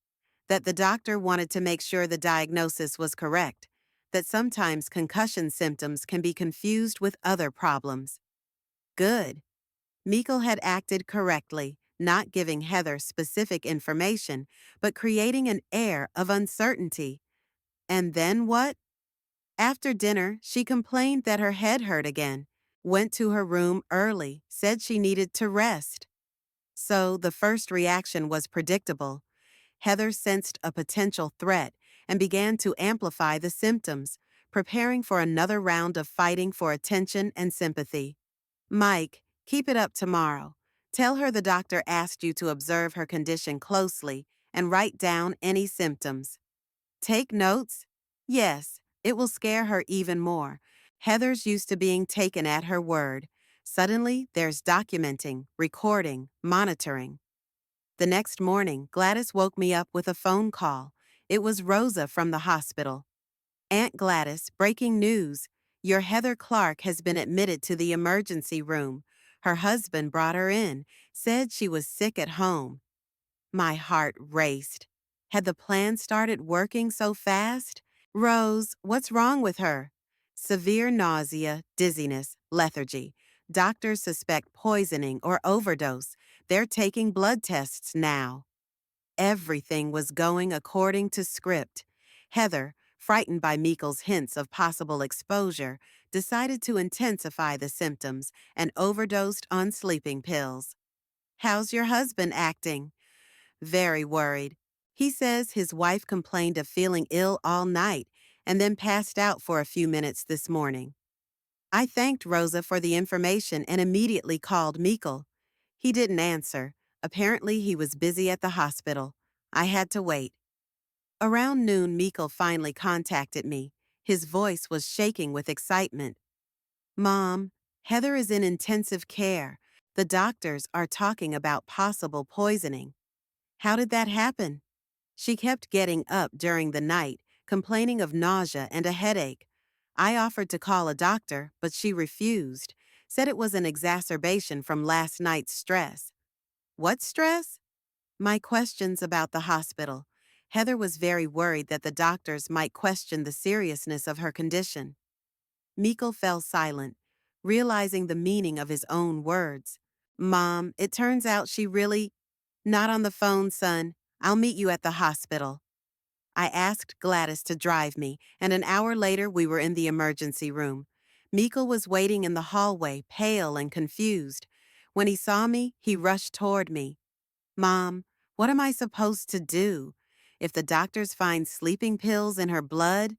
That the doctor wanted to make sure the diagnosis was correct. That sometimes concussion symptoms can be confused with other problems. Good. Meikle had acted correctly, not giving Heather specific information, but creating an air of uncertainty. And then what? After dinner, she complained that her head hurt again, went to her room early, said she needed to rest. So the first reaction was predictable. Heather sensed a potential threat and began to amplify the symptoms, preparing for another round of fighting for attention and sympathy. Mike, keep it up tomorrow. Tell her the doctor asked you to observe her condition closely and write down any symptoms. Take notes? Yes, it will scare her even more. Heather's used to being taken at her word. Suddenly, there's documenting, recording, monitoring. The next morning, Gladys woke me up with a phone call. It was Rosa from the hospital. Aunt Gladys, breaking news. Your Heather Clark has been admitted to the emergency room. Her husband brought her in, said she was sick at home. My heart raced. Had the plan started working so fast? Rose, what's wrong with her? Severe nausea, dizziness, lethargy. Doctors suspect poisoning or overdose. They're taking blood tests now. Everything was going according to script. Heather, frightened by Meekle's hints of possible exposure, decided to intensify the symptoms and overdosed on sleeping pills. How's your husband acting? Very worried. He says his wife complained of feeling ill all night and then passed out for a few minutes this morning. I thanked Rosa for the information and immediately called Meekle. He didn't answer. Apparently, he was busy at the hospital. I had to wait. Around noon, Meekle finally contacted me. His voice was shaking with excitement. Mom, Heather is in intensive care. The doctors are talking about possible poisoning. How did that happen? She kept getting up during the night, complaining of nausea and a headache. I offered to call a doctor, but she refused, said it was an exacerbation from last night's stress. What stress? My questions about the hospital. Heather was very worried that the doctors might question the seriousness of her condition. Meekle fell silent, realizing the meaning of his own words. Mom, it turns out she really... Not on the phone, son. I'll meet you at the hospital. I asked Gladys to drive me, and an hour later we were in the emergency room. Meekle was waiting in the hallway, pale and confused. When he saw me, he rushed toward me. Mom, what am I supposed to do? If the doctors find sleeping pills in her blood,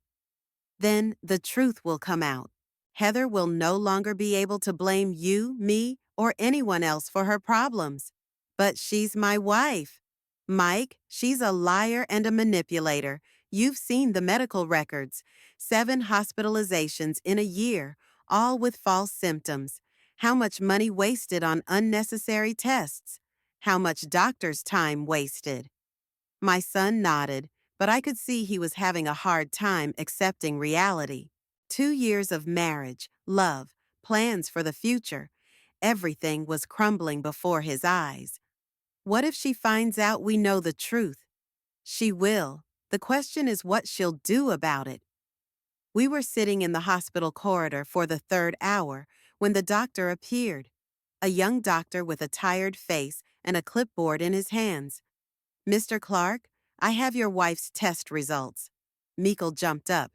then the truth will come out. Heather will no longer be able to blame you, me, or anyone else for her problems. But she's my wife. Mike, she's a liar and a manipulator. You've seen the medical records. 7 hospitalizations in a year, all with false symptoms. How much money wasted on unnecessary tests. How much doctor's time wasted. My son nodded, but I could see he was having a hard time accepting reality. 2 years of marriage, love, plans for the future. Everything was crumbling before his eyes. What if she finds out we know the truth? She will. The question is what she'll do about it. We were sitting in the hospital corridor for the 3rd hour when the doctor appeared. A young doctor with a tired face and a clipboard in his hands. Mr. Clark, I have your wife's test results. Meekle jumped up.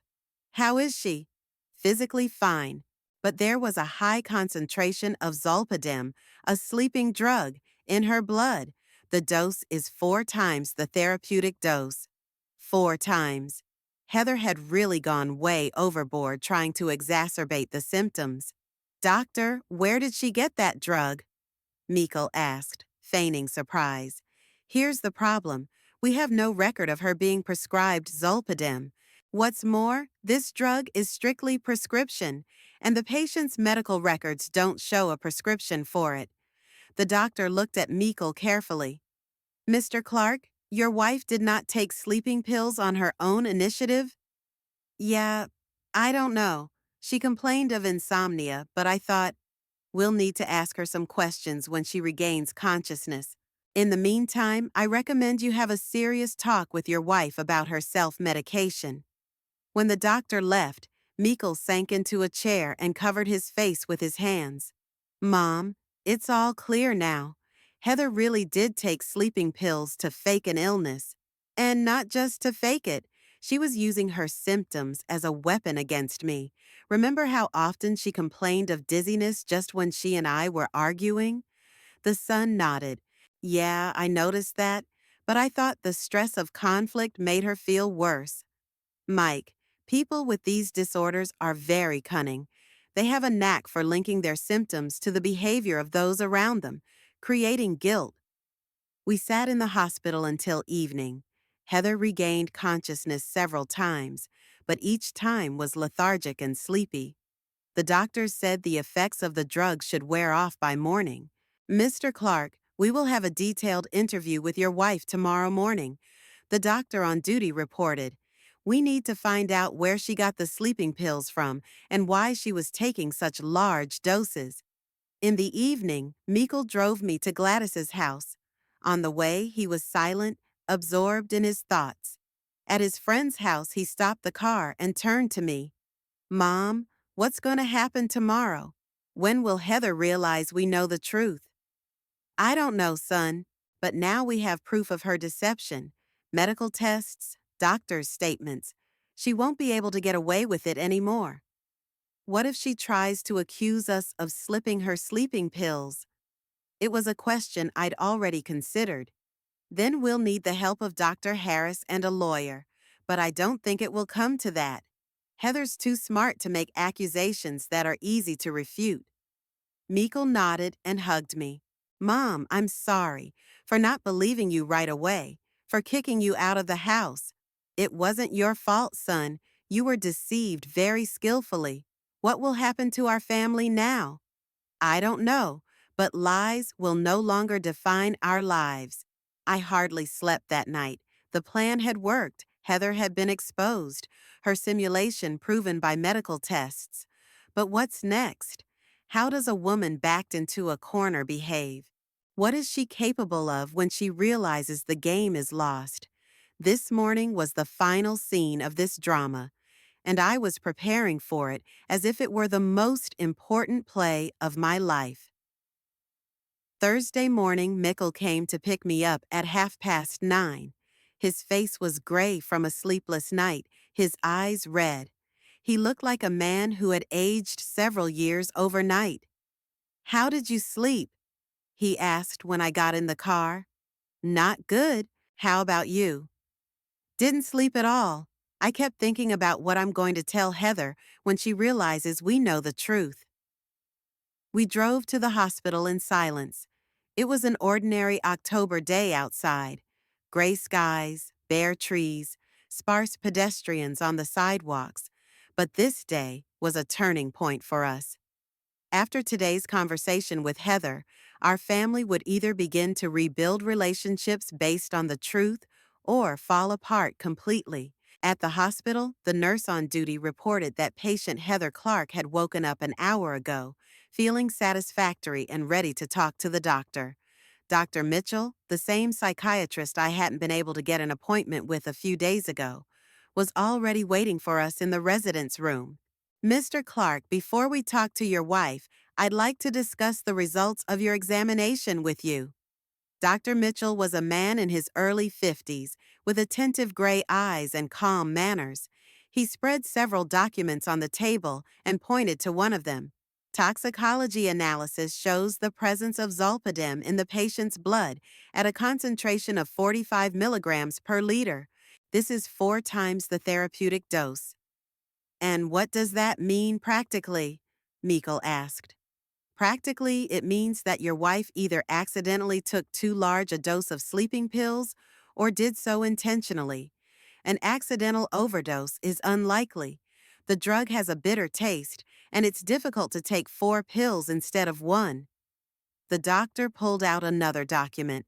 How is she? Physically fine, but there was a high concentration of zolpidem, a sleeping drug, in her blood. The dose is 4 times the therapeutic dose. 4 times. Heather had really gone way overboard trying to exacerbate the symptoms. Doctor, where did she get that drug? Meekle asked, feigning surprise. Here's the problem. We have no record of her being prescribed zolpidem. What's more, this drug is strictly prescription, and the patient's medical records don't show a prescription for it. The doctor looked at Meekle carefully. Mr. Clark, your wife did not take sleeping pills on her own initiative? Yeah, I don't know. She complained of insomnia, but I thought, we'll need to ask her some questions when she regains consciousness. In the meantime, I recommend you have a serious talk with your wife about her self-medication. When the doctor left, Meekle sank into a chair and covered his face with his hands. Mom, it's all clear now. Heather really did take sleeping pills to fake an illness. And not just to fake it. She was using her symptoms as a weapon against me. Remember how often she complained of dizziness just when she and I were arguing? The son nodded. Yeah, I noticed that, but I thought the stress of conflict made her feel worse. Mike, people with these disorders are very cunning. They have a knack for linking their symptoms to the behavior of those around them, creating guilt. We sat in the hospital until evening. Heather regained consciousness several times, but each time was lethargic and sleepy. The doctors said the effects of the drug should wear off by morning. Mr. Clark, we will have a detailed interview with your wife tomorrow morning. The doctor on duty reported. We need to find out where she got the sleeping pills from and why she was taking such large doses. In the evening, Meekle drove me to Gladys's house. On the way, he was silent, absorbed in his thoughts. At his friend's house, he stopped the car and turned to me. Mom, what's going to happen tomorrow? When will Heather realize we know the truth? I don't know, son, but now we have proof of her deception. Medical tests, doctor's statements. She won't be able to get away with it anymore. What if she tries to accuse us of slipping her sleeping pills? It was a question I'd already considered. Then we'll need the help of Dr. Harris and a lawyer, but I don't think it will come to that. Heather's too smart to make accusations that are easy to refute. Meekle nodded and hugged me. Mom, I'm sorry for not believing you right away, for kicking you out of the house. It wasn't your fault, son. You were deceived very skillfully. What will happen to our family now? I don't know, but lies will no longer define our lives. I hardly slept that night. The plan had worked. Heather had been exposed, her simulation proven by medical tests. But what's next? How does a woman backed into a corner behave? What is she capable of when she realizes the game is lost? This morning was the final scene of this drama, and I was preparing for it as if it were the most important play of my life. Thursday morning, Mikkel came to pick me up at 9:30. His face was gray from a sleepless night, his eyes red. He looked like a man who had aged several years overnight. How did you sleep? He asked when I got in the car. Not good. How about you? Didn't sleep at all. I kept thinking about what I'm going to tell Heather when she realizes we know the truth. We drove to the hospital in silence. It was an ordinary October day outside. Gray skies, bare trees, sparse pedestrians on the sidewalks. But this day was a turning point for us. After today's conversation with Heather, our family would either begin to rebuild relationships based on the truth or fall apart completely. At the hospital, the nurse on duty reported that patient Heather Clark had woken up an hour ago, feeling satisfactory and ready to talk to the doctor. Dr. Mitchell, the same psychiatrist I hadn't been able to get an appointment with a few days ago, was already waiting for us in the residence room. Mr. Clark, before we talk to your wife, I'd like to discuss the results of your examination with you. Dr. Mitchell was a man in his early 50s, with attentive gray eyes and calm manners. He spread several documents on the table and pointed to one of them. Toxicology analysis shows the presence of zolpidem in the patient's blood at a concentration of 45 milligrams per liter. This is 4 times the therapeutic dose. And what does that mean practically? Meekle asked. Practically, it means that your wife either accidentally took too large a dose of sleeping pills or did so intentionally. An accidental overdose is unlikely. The drug has a bitter taste, and it's difficult to take 4 pills instead of 1. The doctor pulled out another document.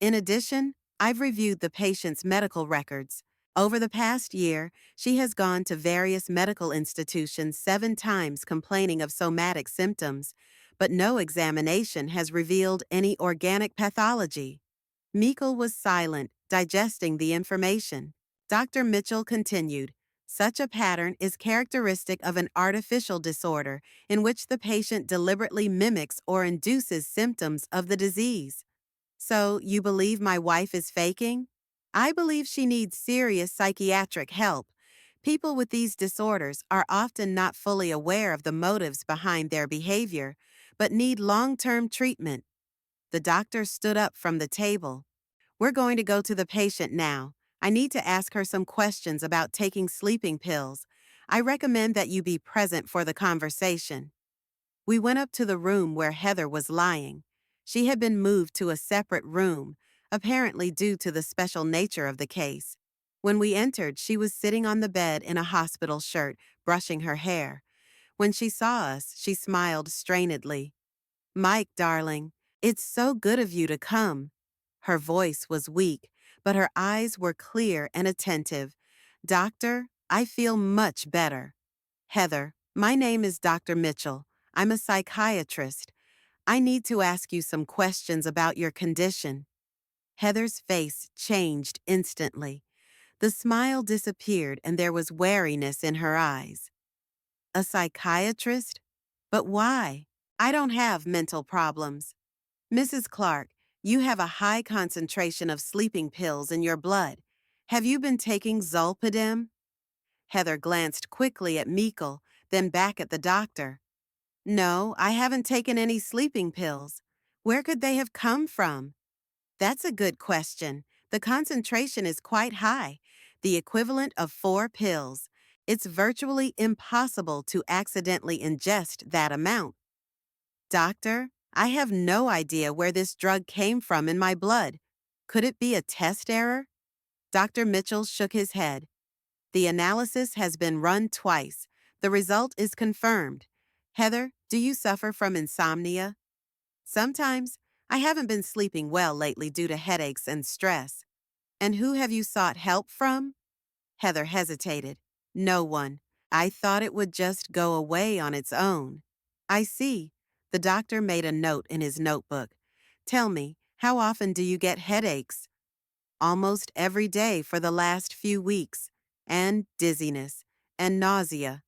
In addition, I've reviewed the patient's medical records. Over the past year, she has gone to various medical institutions 7 times complaining of somatic symptoms, but no examination has revealed any organic pathology. Meekle was silent, digesting the information. Dr. Mitchell continued, such a pattern is characteristic of an artificial disorder in which the patient deliberately mimics or induces symptoms of the disease. So, you believe my wife is faking? I believe she needs serious psychiatric help. People with these disorders are often not fully aware of the motives behind their behavior, but need long-term treatment. The doctor stood up from the table. We're going to go to the patient now. I need to ask her some questions about taking sleeping pills. I recommend that you be present for the conversation. We went up to the room where Heather was lying. She had been moved to a separate room, apparently due to the special nature of the case. When we entered, she was sitting on the bed in a hospital shirt, brushing her hair. When she saw us, she smiled strainedly. Mike, darling, it's so good of you to come. Her voice was weak, but her eyes were clear and attentive. Doctor, I feel much better. Heather, my name is Dr. Mitchell. I'm a psychiatrist. I need to ask you some questions about your condition. Heather's face changed instantly. The smile disappeared and there was wariness in her eyes. A psychiatrist? But why? I don't have mental problems. Mrs. Clark, you have a high concentration of sleeping pills in your blood. Have you been taking zolpidem? Heather glanced quickly at Meikle, then back at the doctor. No, I haven't taken any sleeping pills. Where could they have come from? That's a good question. The concentration is quite high, the equivalent of 4 pills. It's virtually impossible to accidentally ingest that amount. Doctor, I have no idea where this drug came from in my blood. Could it be a test error? Dr. Mitchell shook his head. The analysis has been run twice. The result is confirmed. Heather, do you suffer from insomnia? Sometimes. I haven't been sleeping well lately due to headaches and stress. And who have you sought help from? Heather hesitated. No one. I thought it would just go away on its own. I see. The doctor made a note in his notebook. Tell me, how often do you get headaches? Almost every day for the last few weeks. And dizziness. And nausea.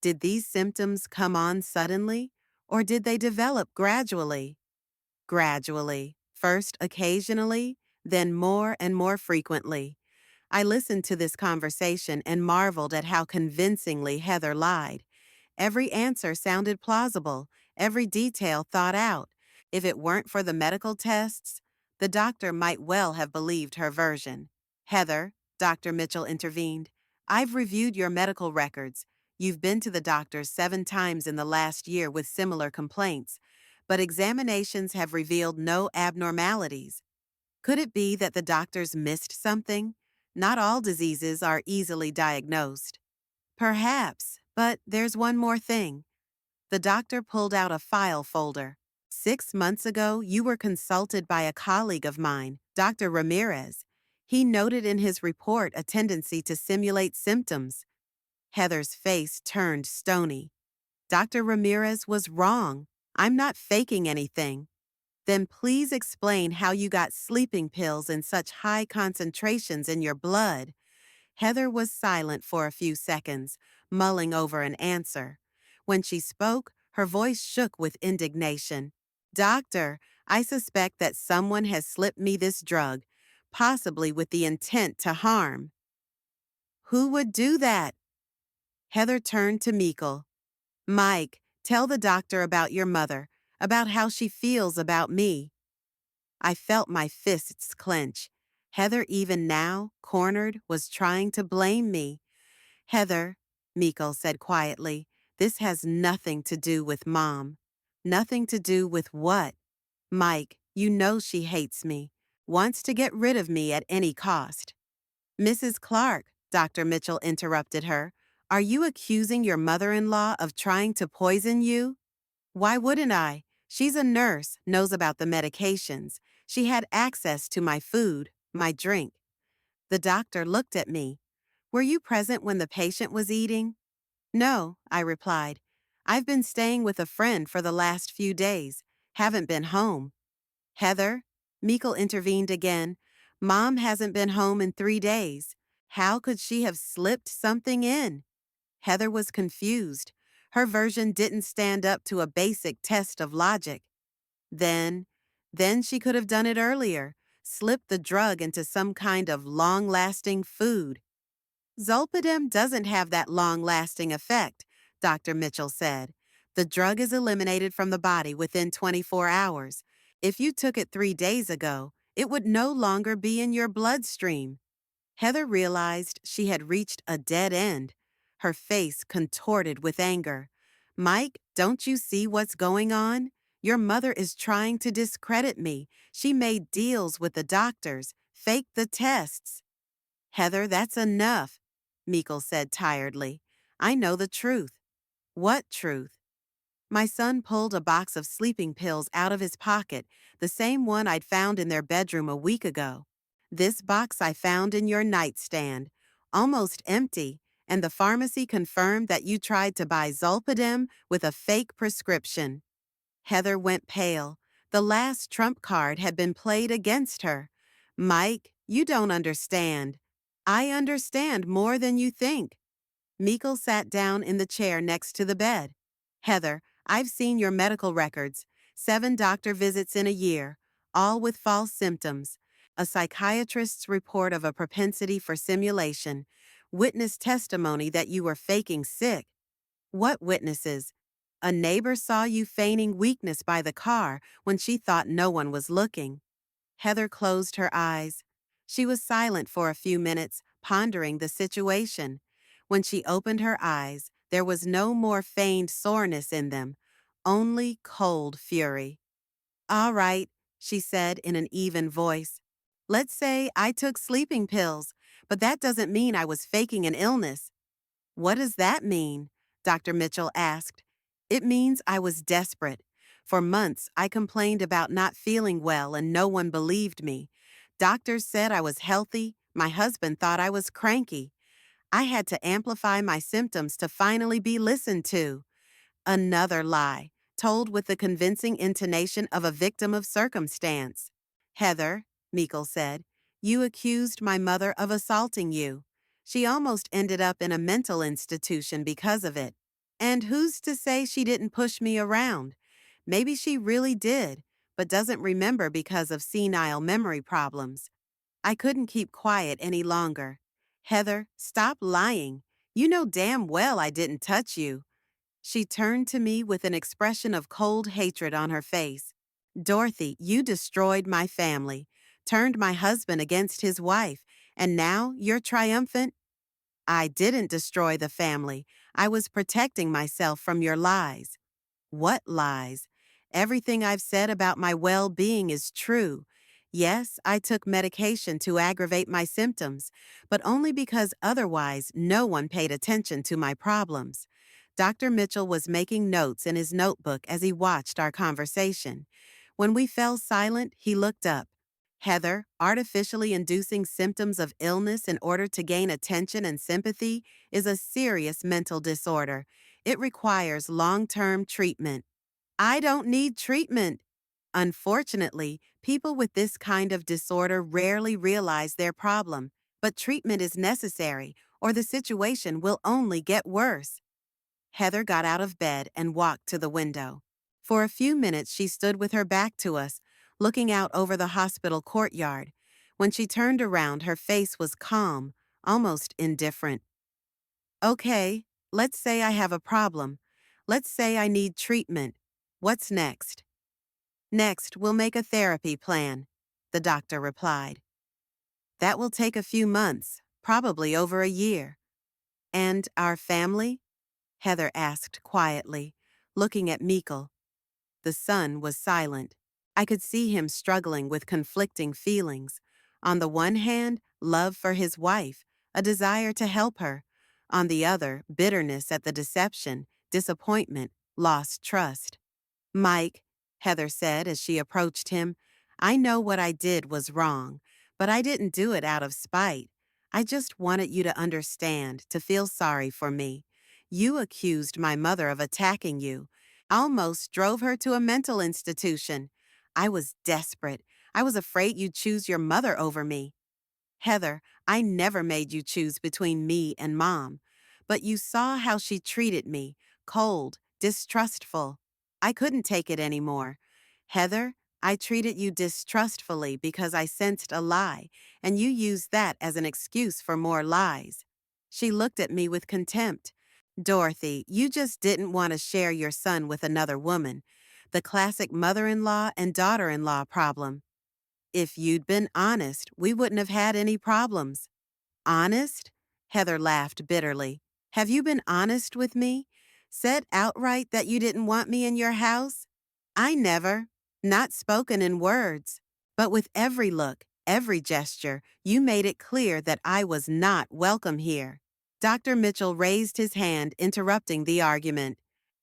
Did these symptoms come on suddenly? Or did they develop gradually? Gradually. First occasionally, then more and more frequently. I listened to this conversation and marveled at how convincingly Heather lied. Every answer sounded plausible, every detail thought out. If it weren't for the medical tests, the doctor might well have believed her version. Heather, Dr. Mitchell intervened, I've reviewed your medical records. You've been to the doctor 7 times in the last year with similar complaints, but examinations have revealed no abnormalities. Could it be that the doctors missed something? Not all diseases are easily diagnosed. Perhaps, but there's one more thing. The doctor pulled out a file folder. 6 months ago, you were consulted by a colleague of mine, Dr. Ramirez. He noted in his report a tendency to simulate symptoms. Heather's face turned stony. Dr. Ramirez was wrong. I'm not faking anything. Then please explain how you got sleeping pills in such high concentrations in your blood. Heather was silent for a few seconds, mulling over an answer. When she spoke, her voice shook with indignation. Doctor, I suspect that someone has slipped me this drug, possibly with the intent to harm. Who would do that? Heather turned to Meikle. Mike, tell the doctor about your mother, about how she feels about me. I felt my fists clench. Heather, even now, cornered, was trying to blame me. Heather, Meikle said quietly, this has nothing to do with Mom. Nothing to do with what? Mike, you know she hates me, wants to get rid of me at any cost. Mrs. Clark, Dr. Mitchell interrupted her, are you accusing your mother-in-law of trying to poison you? Why wouldn't I? She's a nurse, knows about the medications. She had access to my food, my drink. The doctor looked at me. Were you present when the patient was eating? No, I replied. I've been staying with a friend for the last few days. Haven't been home. Heather, Meikle intervened again. Mom hasn't been home in 3 days. How could she have slipped something in? Heather was confused. Her version didn't stand up to a basic test of logic. Then she could have done it earlier, slipped the drug into some kind of long-lasting food. Zolpidem doesn't have that long-lasting effect, Dr. Mitchell said. The drug is eliminated from the body within 24 hours. If you took it 3 days ago, it would no longer be in your bloodstream. Heather realized she had reached a dead end. Her face contorted with anger. Mike, don't you see what's going on? Your mother is trying to discredit me. She made deals with the doctors, faked the tests. Heather, that's enough, Meikle said tiredly. I know the truth. What truth? My son pulled a box of sleeping pills out of his pocket, the same one I'd found in their bedroom a week ago. This box I found in your nightstand, almost empty, and the pharmacy confirmed that you tried to buy Zolpidem with a fake prescription. Heather went pale. The last trump card had been played against her. Mike, you don't understand. I understand more than you think. Meikle sat down in the chair next to the bed. Heather, I've seen your medical records. 7 doctor visits in a year, all with false symptoms. A psychiatrist's report of a propensity for simulation. witness testimony that you were faking sick. What witnesses? A neighbor saw you feigning weakness by the car when she thought no one was looking. Heather closed her eyes. She was silent for a few minutes, pondering the situation. When she opened her eyes, there was no more feigned soreness in them, only cold fury. All right, she said in an even voice. Let's say I took sleeping pills, but that doesn't mean I was faking an illness. What does that mean? Dr. Mitchell asked. It means I was desperate. For months, I complained about not feeling well and no one believed me. Doctors said I was healthy. My husband thought I was cranky. I had to amplify my symptoms to finally be listened to. Another lie, told with the convincing intonation of a victim of circumstance. Heather, Meikle said, you accused my mother of assaulting you. She almost ended up in a mental institution because of it. And who's to say she didn't push me around? Maybe she really did, but doesn't remember because of senile memory problems. I couldn't keep quiet any longer. Heather, stop lying. You know damn well I didn't touch you. She turned to me with an expression of cold hatred on her face. Dorothy, you destroyed my family, turned my husband against his wife, and now you're triumphant? I didn't destroy the family. I was protecting myself from your lies. What lies? Everything I've said about my well-being is true. Yes, I took medication to aggravate my symptoms, but only because otherwise no one paid attention to my problems. Dr. Mitchell was making notes in his notebook as he watched our conversation. When we fell silent, he looked up. Heather, artificially inducing symptoms of illness in order to gain attention and sympathy is a serious mental disorder. It requires long-term treatment. I don't need treatment. Unfortunately, people with this kind of disorder rarely realize their problem, but treatment is necessary, or the situation will only get worse. Heather got out of bed and walked to the window. For a few minutes, she stood with her back to us, looking out over the hospital courtyard. When she turned around, her face was calm, almost indifferent. Okay, let's say I have a problem. Let's say I need treatment. What's next? Next, we'll make a therapy plan, the doctor replied. That will take a few months, probably over a year. And our family? Heather asked quietly, looking at Meikle. The son was silent. I could see him struggling with conflicting feelings. On the one hand, love for his wife, a desire to help her. On the other, bitterness at the deception, disappointment, lost trust. Mike, Heather said as she approached him, I know what I did was wrong, but I didn't do it out of spite. I just wanted you to understand, to feel sorry for me. You accused my mother of attacking you, almost drove her to a mental institution. I was desperate. I was afraid you'd choose your mother over me. Heather, I never made you choose between me and Mom. But you saw how she treated me, cold, distrustful. I couldn't take it anymore. Heather, I treated you distrustfully because I sensed a lie, and you used that as an excuse for more lies. She looked at me with contempt. Dorothy, you just didn't want to share your son with another woman. The classic mother-in-law and daughter-in-law problem. If you'd been honest, we wouldn't have had any problems. Honest? Heather laughed bitterly. Have you been honest with me? Said outright that you didn't want me in your house? I never. Not spoken in words. But with every look, every gesture, you made it clear that I was not welcome here. Dr. Mitchell raised his hand, interrupting the argument.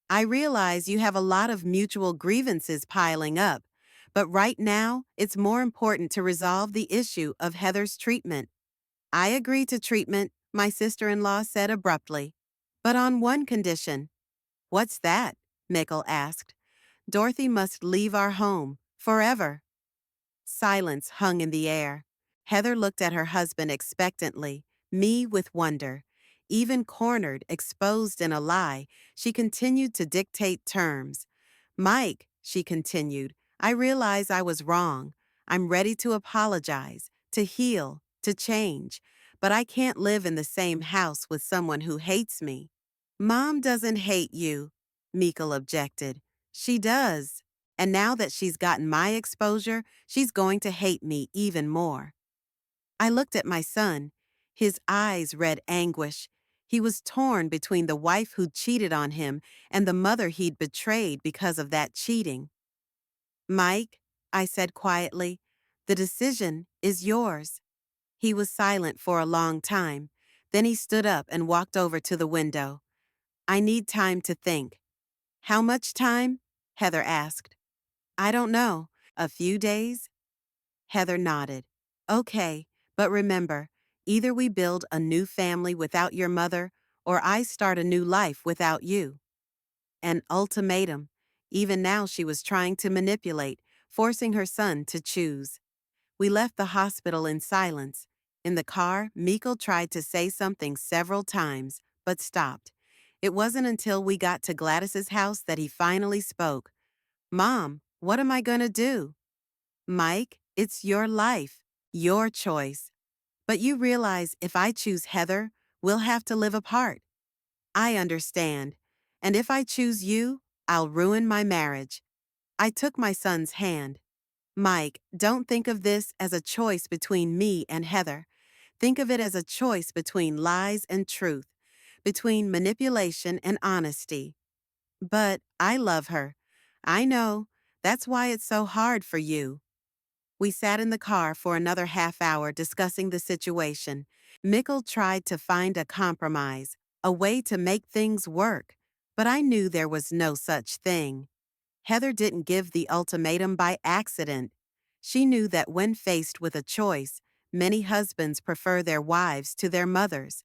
I realize you have a lot of mutual grievances piling up, but right now, it's more important to resolve the issue of Heather's treatment. I agree to treatment, my sister-in-law said abruptly, but on one condition. What's that? Meikle asked. Dorothy must leave our home, forever. Silence hung in the air. Heather looked at her husband expectantly, me with wonder. Even cornered, exposed in a lie, she continued to dictate terms. Mike, she continued, I realize I was wrong. I'm ready to apologize, to heal, to change. but I can't live in the same house with someone who hates me. Mom doesn't hate you, Mikkel objected. She does. And now that she's gotten my exposure, she's going to hate me even more. I looked at my son. His eyes read anguish. He was torn between the wife who'd cheated on him and the mother he'd betrayed because of that cheating. Mike, I said quietly, the decision is yours. He was silent for a long time. Then he stood up and walked over to the window. I need time to think. How much time? Heather asked. I don't know. A few days? Heather nodded. Okay, but remember, either we build a new family without your mother, or I start a new life without you. An ultimatum. Even now she was trying to manipulate, forcing her son to choose. We left the hospital in silence. In the car, Mikkel tried to say something several times, but stopped. It wasn't until we got to Gladys's house that he finally spoke. Mom, what am I gonna do? Mike, it's your life, your choice. But you realize if I choose Heather, we'll have to live apart. I understand. And if I choose you, I'll ruin my marriage. I took my son's hand. Mike, don't think of this as a choice between me and Heather. Think of it as a choice between lies and truth, between manipulation and honesty. But I love her. I know. That's why it's so hard for you. We sat in the car for another half hour discussing the situation. Mikkel tried to find a compromise, a way to make things work, but I knew there was no such thing. Heather didn't give the ultimatum by accident. She knew that when faced with a choice, many husbands prefer their wives to their mothers.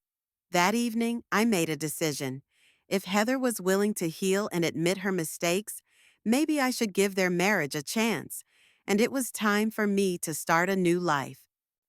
That evening, I made a decision. If Heather was willing to heal and admit her mistakes, maybe I should give their marriage a chance. And it was time for me to start a new life.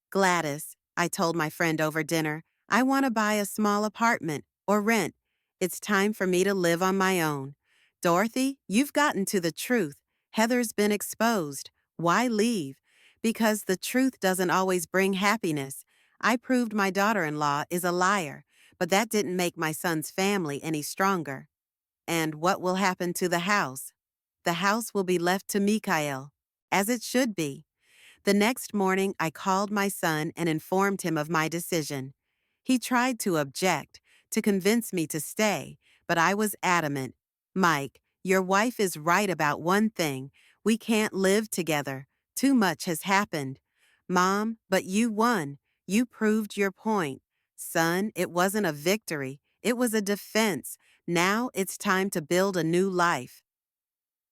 Gladys, I told my friend over dinner, I want to buy a small apartment or rent. It's time for me to live on my own. Dorothy, you've gotten to the truth. Heather's been exposed. Why leave? Because the truth doesn't always bring happiness. I proved my daughter-in-law is a liar, but that didn't make my son's family any stronger. And what will happen to the house? The house will be left to Mikhail, as it should be. The next morning, I called my son and informed him of my decision. He tried to object, to convince me to stay, but I was adamant. Mike, your wife is right about one thing. We can't live together. Too much has happened. Mom, but you won. You proved your point. Son, it wasn't a victory. It was a defense. Now it's time to build a new life.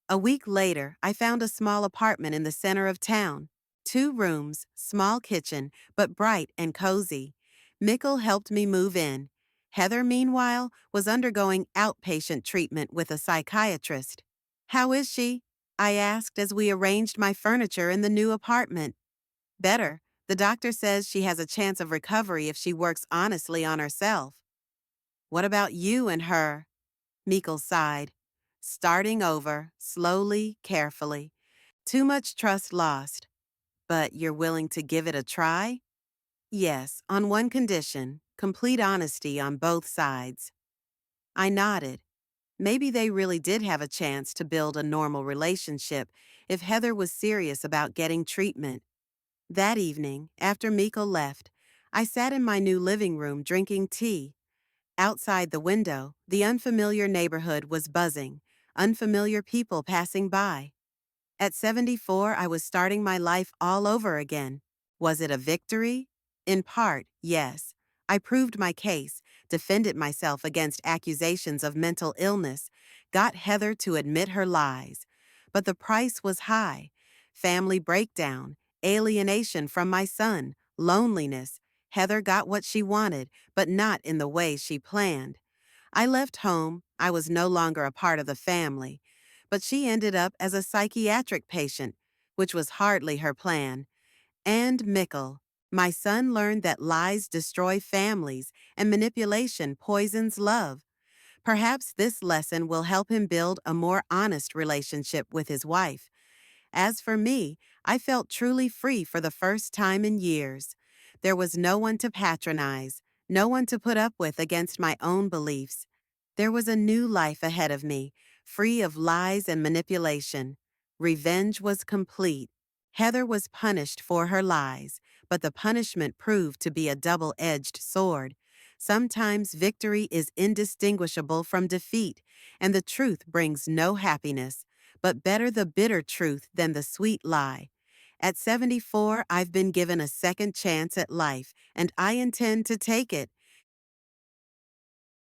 A week later, I found a small apartment in the center of town. 2 rooms, small kitchen, but bright and cozy. Mikkel helped me move in. Heather, meanwhile, was undergoing outpatient treatment with a psychiatrist. How is she? I asked as we arranged my furniture in the new apartment. Better. The doctor says she has a chance of recovery if she works honestly on herself. What about you and her? Mikkel sighed. Starting over, slowly, carefully. Too much trust lost. But you're willing to give it a try? Yes, on one condition, complete honesty on both sides. I nodded. Maybe they really did have a chance to build a normal relationship if Heather was serious about getting treatment. That evening, after Mikkel left, I sat in my new living room drinking tea. Outside the window, the unfamiliar neighborhood was buzzing, unfamiliar people passing by. At 74, I was starting my life all over again. Was it a victory? In part, yes. I proved my case, defended myself against accusations of mental illness, got Heather to admit her lies. But the price was high. Family breakdown, alienation from my son, loneliness. Heather got what she wanted, but not in the way she planned. I left home. I was no longer a part of the family. But she ended up as a psychiatric patient, which was hardly her plan. And Mikkel. My son learned that lies destroy families and manipulation poisons love. Perhaps this lesson will help him build a more honest relationship with his wife. As for me, I felt truly free for the first time in years. There was no one to patronize, no one to put up with against my own beliefs. There was a new life ahead of me, free of lies and manipulation. Revenge was complete. Heather was punished for her lies, but the punishment proved to be a double-edged sword. Sometimes victory is indistinguishable from defeat, and the truth brings no happiness, but better the bitter truth than the sweet lie. At 74, I've been given a second chance at life, and I intend to take it.